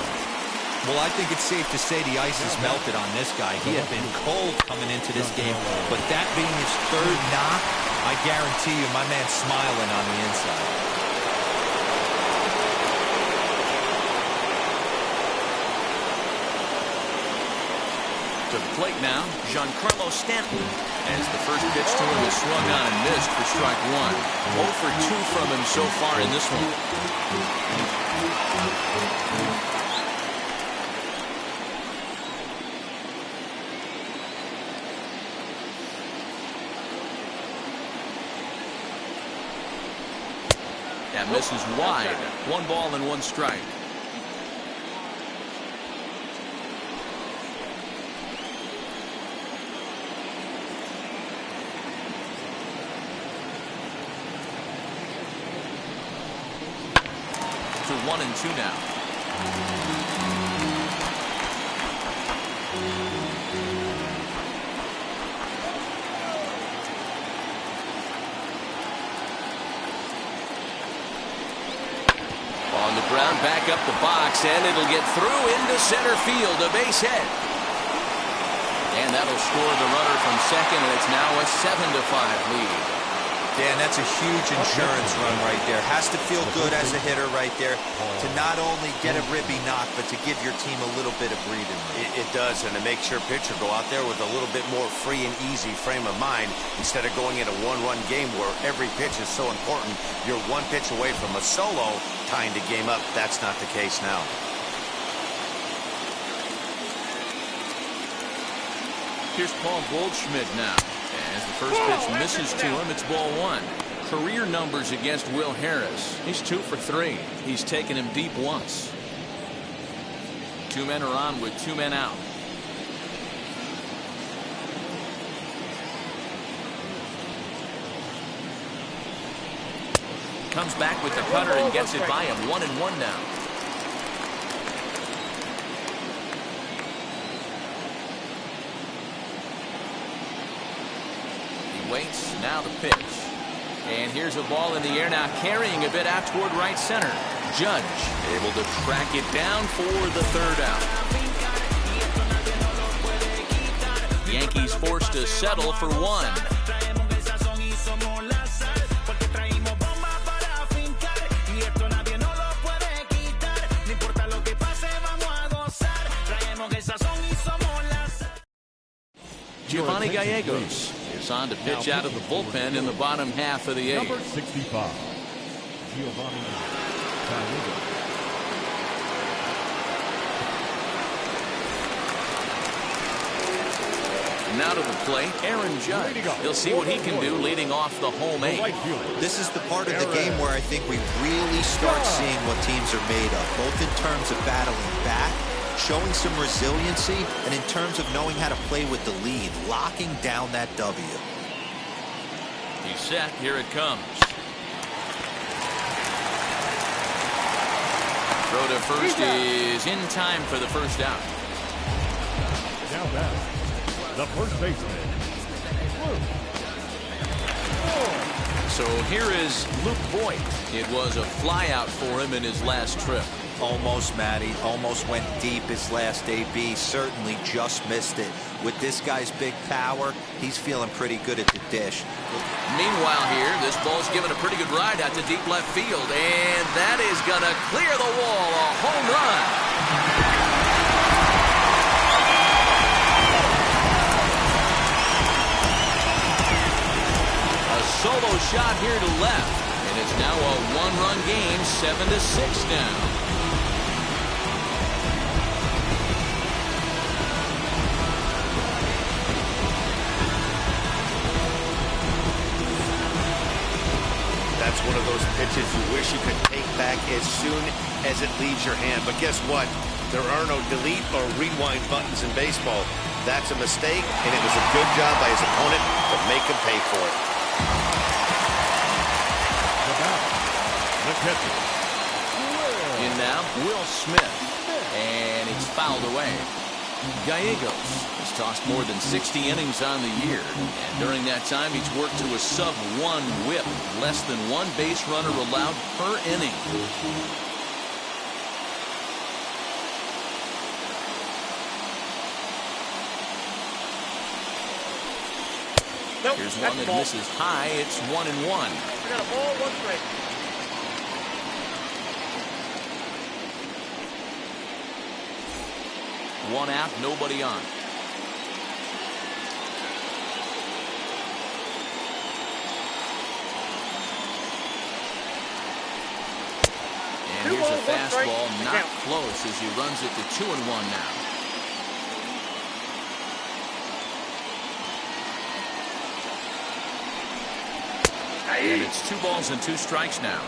Well, I think it's safe to say the ice has melted on this guy. He had been cold coming into this game, but that being his 3rd knock, I guarantee you my man's smiling on the inside. To the plate now, Giancarlo Stanton. As the first pitch to him is swung on and missed for strike 1. 0 for 2 from him so far in this one. That misses wide. 1 ball and 1 strike. To 1 and 2 now. On the ground, back up the box, and it'll get through into center field, a base hit. And that'll score the runner from second, and it's now a 7-5 lead. Dan, that's a huge insurance run right there. Has to feel good as a hitter right there to not only get a ribby knock, but to give your team a little bit of breathing room. It does, and it makes your pitcher go out there with a little bit more free and easy frame of mind instead of going in a 1-run game where every pitch is so important. You're 1 pitch away from a solo tying the game up. That's not the case now. Here's Paul Goldschmidt now. As the first pitch misses to him, it's ball 1. Career numbers against Will Harris. He's 2 for 3. He's taken him deep once. 2 men are on with 2 men out. Comes back with the cutter and gets it by him. 1 and 1 now. Waits, now the pitch. And here's a ball in the air now, carrying a bit out toward right center. Judge able to track it down for the 3rd out. Yankees forced to settle for 1. Giovanni Gallegos is on to pitch out of the bullpen in the bottom half of the 8th. Number 65, Giovanni Gallegos. Now to the plate, Aaron Judge. He'll see what he can do leading off the home 8. This is the part of the game where I think we really start seeing what teams are made of, both in terms of battling back showing some resiliency, and in terms of knowing how to play with the lead, locking down that W. He's set. Here it comes. Throw to first is in time for the first out. Now back, the first baseman, Luke. So here is Luke Voigt. It was a flyout for him in his last trip. Almost, Matty. Almost went deep his last AB. Certainly just missed it. With this guy's big power, he's feeling pretty good at the dish. Meanwhile here, this ball's given a pretty good ride out to deep left field. And that is going to clear the wall. A home run. Solo shot here to left, and it's now a one-run game, 7-6 now. That's one of those pitches you wish you could take back as soon as it leaves your hand. But guess what? There are no delete or rewind buttons in baseball. That's a mistake, and it was a good job by his opponent to make him pay for it. In now, Will Smith, and it's fouled away. Gallegos has tossed more than 60 innings on the year, and during that time he's worked to a sub-1 whip, less than one base runner allowed per inning. Here's one that misses high. It's 1-1. We got a ball, 1 strike. One out, nobody on. And here's a fastball, not close as he runs it to 2-1 now. And it's 2 balls and 2 strikes now.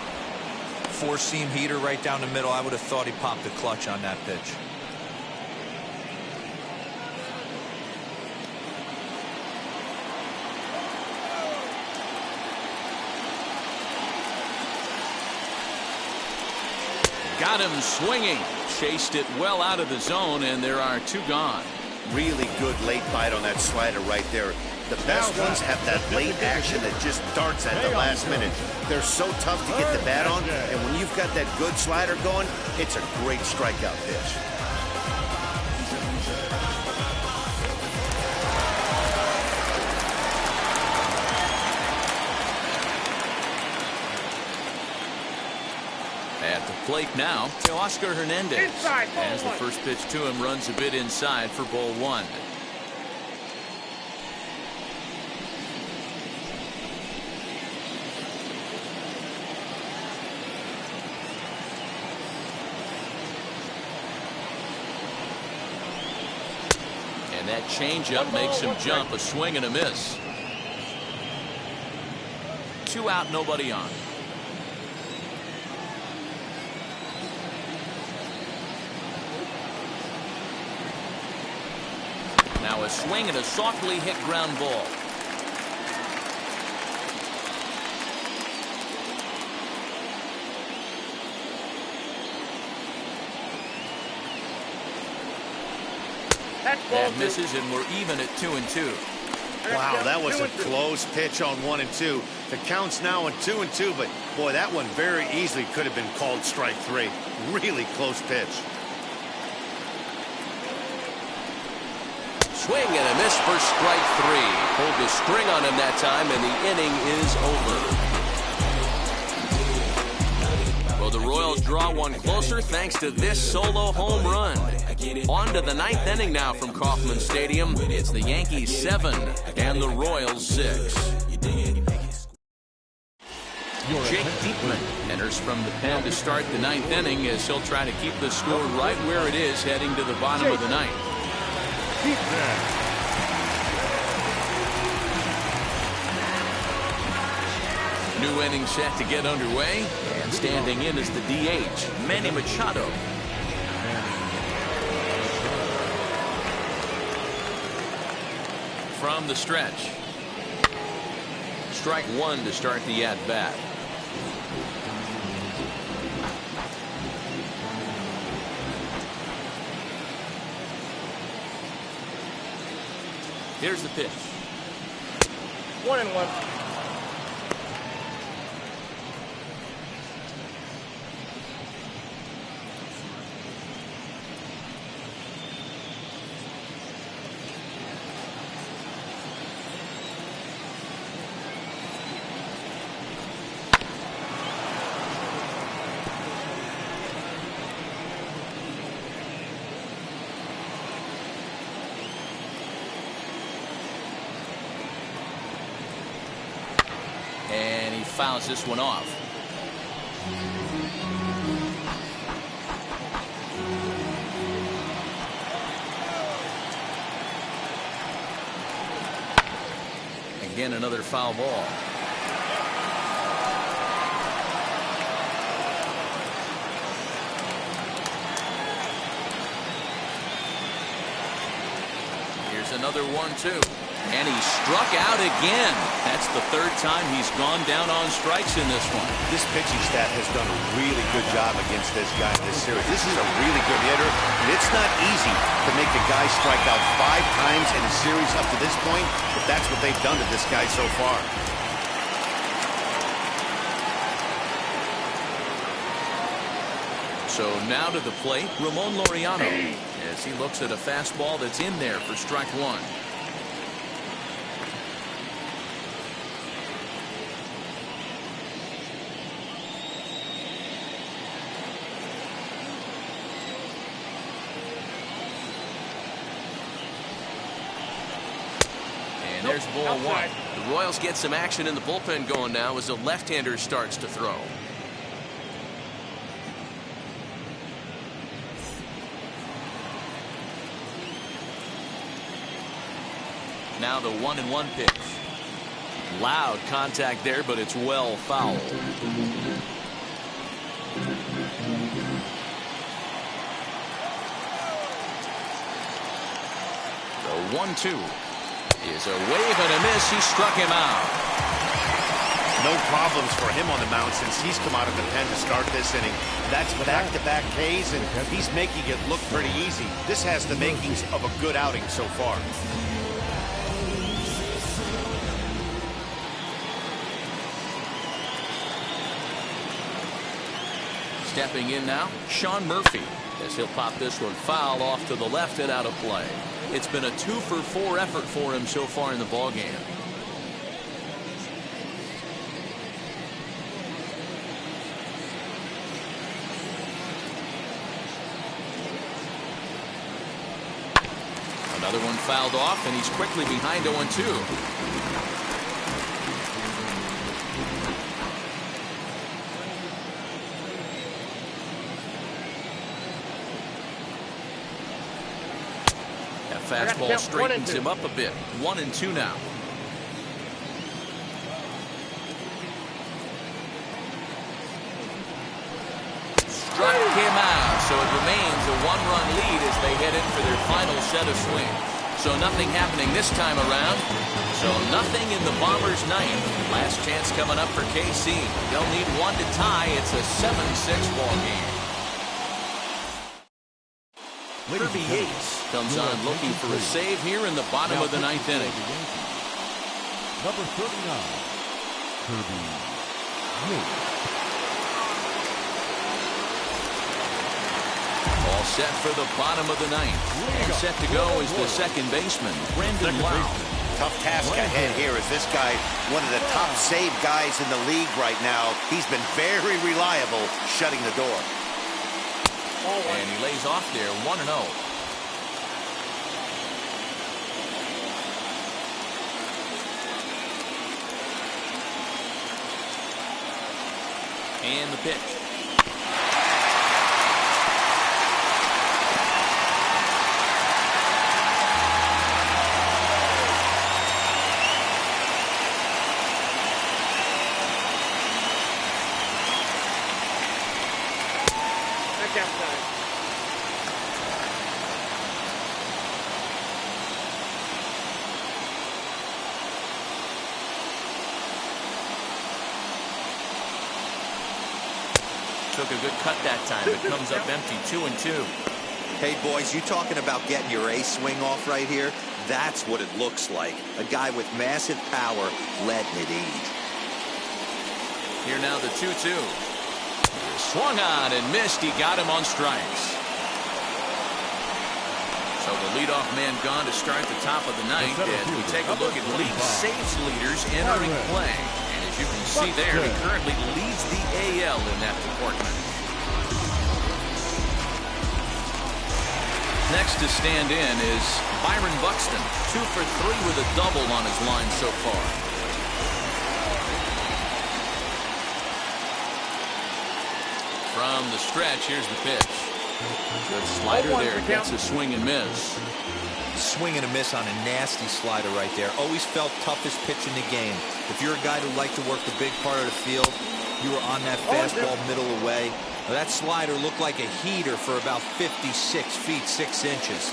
4-seam heater right down the middle. I would have thought he popped the clutch on that pitch. Got him swinging. Chased it well out of the zone, and there are 2 gone. Really good late bite on that slider right there. The best ones have that late action that just darts at the last minute. They're so tough to get the bat on, and when you've got that good slider going, it's a great strikeout pitch. At the plate now, Oscar Hernandez. As the first pitch to him runs a bit inside for ball 1. And that changeup makes him jump. A swing and a miss. 2 out, nobody on. Now a swing and a softly hit ground ball. That misses, and we're even at 2-2. Wow, that was a close pitch on 1-2. The count's now on 2-2, but boy, that one very easily could have been called strike 3. Really close pitch. Swing and a miss for strike 3. Pulled the string on him that time, and the inning is over. Well, the Royals draw one closer thanks to this solo home run. On to the 9th inning now from Kauffman Stadium. It's the Yankees 7 and the Royals 6. Jake Diekman enters from the pen to start the 9th inning as he'll try to keep the score right where it is heading to the bottom of the 9th. New inning set to get underway, and standing in is the DH, Manny Machado. from the stretch. Strike one to start the at bat. Here's the pitch. 1-1. And he fouls this one off. Again, another foul ball. Here's another 1-2. And he struck out again. That's the third time he's gone down on strikes in this one. This pitching staff has done a really good job against this guy in this series. This is a really good hitter, and it's not easy to make a guy strike out 5 times in a series up to this point, but that's what they've done to this guy so far. So now to the plate, Ramon Laureano, as he looks at a fastball that's in there for strike one. And there's ball one. The Royals get some action in the bullpen going now as the left-hander starts to throw. Now the 1-1 pitch. Loud contact there, but it's well fouled. The 1-2 is a wave and a miss. He struck him out. No problems for him on the mound since he's come out of the pen to start this inning. That's back-to-back Ks, and he's making it look pretty easy. This has the makings of a good outing so far. Stepping in now, Sean Murphy, as he'll pop this one foul off to the left and out of play. It's been a 2-for-4 effort for him so far in the ballgame. Another one fouled off, and he's quickly behind 0-2. Fastball straightens him up a bit. 1-2 now. Struck him out, so it remains a 1-run lead as they head in for their final set of swings. So nothing happening this time around. So nothing in the Bombers' ninth. Last chance coming up for KC. They'll need one to tie. It's a 7-6 ball game. Kirby Yates comes on looking for a save here in the bottom of the ninth inning. Number 39, Kirby Yates. All set for the bottom of the ninth. And set to go is the second baseman, Brendan Lau. Tough task ahead here as this guy, one of the top save guys in the league right now. He's been very reliable shutting the door. And he lays off there, 1-0. And the pitch. took a good cut that time. It comes up empty, 2-2. Hey, boys, you talking about getting your ace swing off right here? That's what it looks like. A guy with massive power letting it eat. Here now the 2-2. Swung on and missed. He got him on strikes. So the leadoff man gone to start the top of the ninth. As we take a look at league saves leaders entering play. And as you can see there, he currently leads the AL in that department. Next to stand in is Byron Buxton, 2 for 3 with a double on his line so far. From the stretch, here's the pitch. Good slider there, gets a swing and miss. Swing and a miss on a nasty slider right there. Always felt toughest pitch in the game. If you're a guy who liked to work the big part of the field, you were on that fastball middle away. That slider looked like a heater for about 56 feet 6 inches.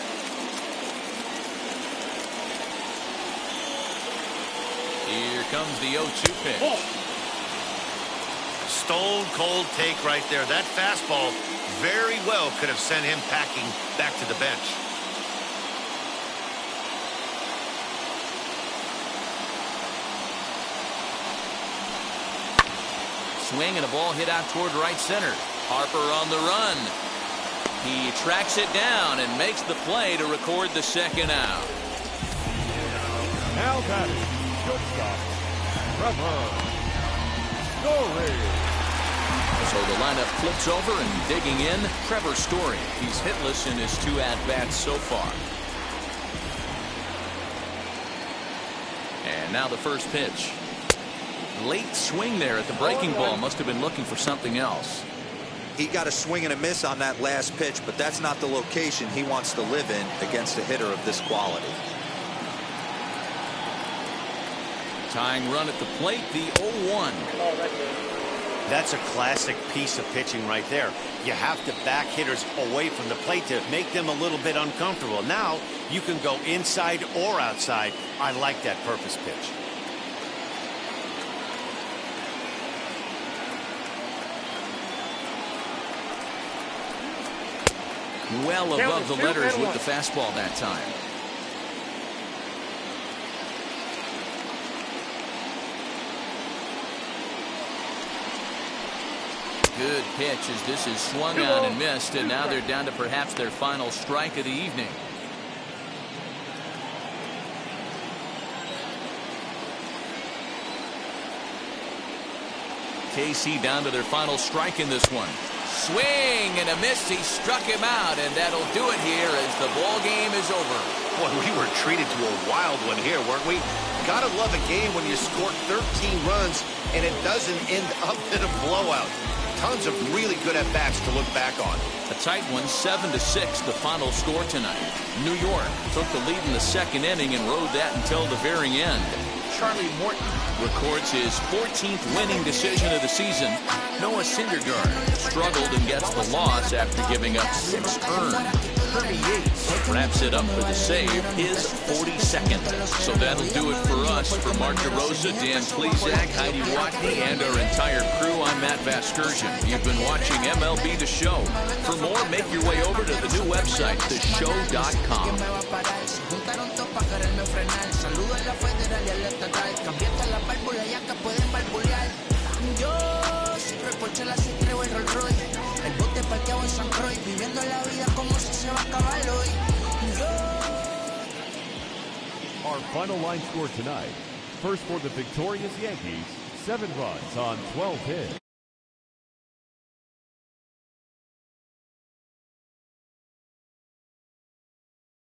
Here comes the 0-2 pitch. Stone cold take right there. That fastball very well could have sent him packing back to the bench. Swing and a ball hit out toward right center. Harper on the run. He tracks it down and makes the play to record the second out. Now batting, shortstop, Trevor Story. So the lineup flips over and digging in, Trevor Story. He's hitless in his 2 at-bats so far. And now the first pitch. Late swing there at the breaking ball. Must have been looking for something else. He got a swing and a miss on that last pitch, but that's not the location he wants to live in against a hitter of this quality. Tying run at the plate, the 0-1. That's a classic piece of pitching right there. You have to back hitters away from the plate to make them a little bit uncomfortable. Now you can go inside or outside. I like that purpose pitch. Well above the letters with the fastball that time. Good pitch as this is swung on and missed, and now they're down to perhaps their final strike of the evening. KC down to their final strike in this one. Swing and a miss. He struck him out, and that'll do it here as the ball game is over. Boy, we were treated to a wild one here, weren't we? Gotta love a game when you score 13 runs and it doesn't end up in a blowout. Tons of really good at-bats to look back on. A tight one, 7-6, the final score tonight. New York took the lead in the second inning and rode that until the very end. Charlie Morton records his 14th winning decision of the season. Noah Syndergaard struggled and gets the loss after giving up 6 earned. Kirby Yates wraps it up with a save, his 42nd. So that'll do it for us. For Mark DeRosa, Dan Plesac, Heidi Watney, and our entire crew, I'm Matt Vasgersian. You've been watching MLB The Show. For more, make your way over to the new website, theshow.com. Our final line score tonight. First for the victorious Yankees, 7 runs on 12 hits.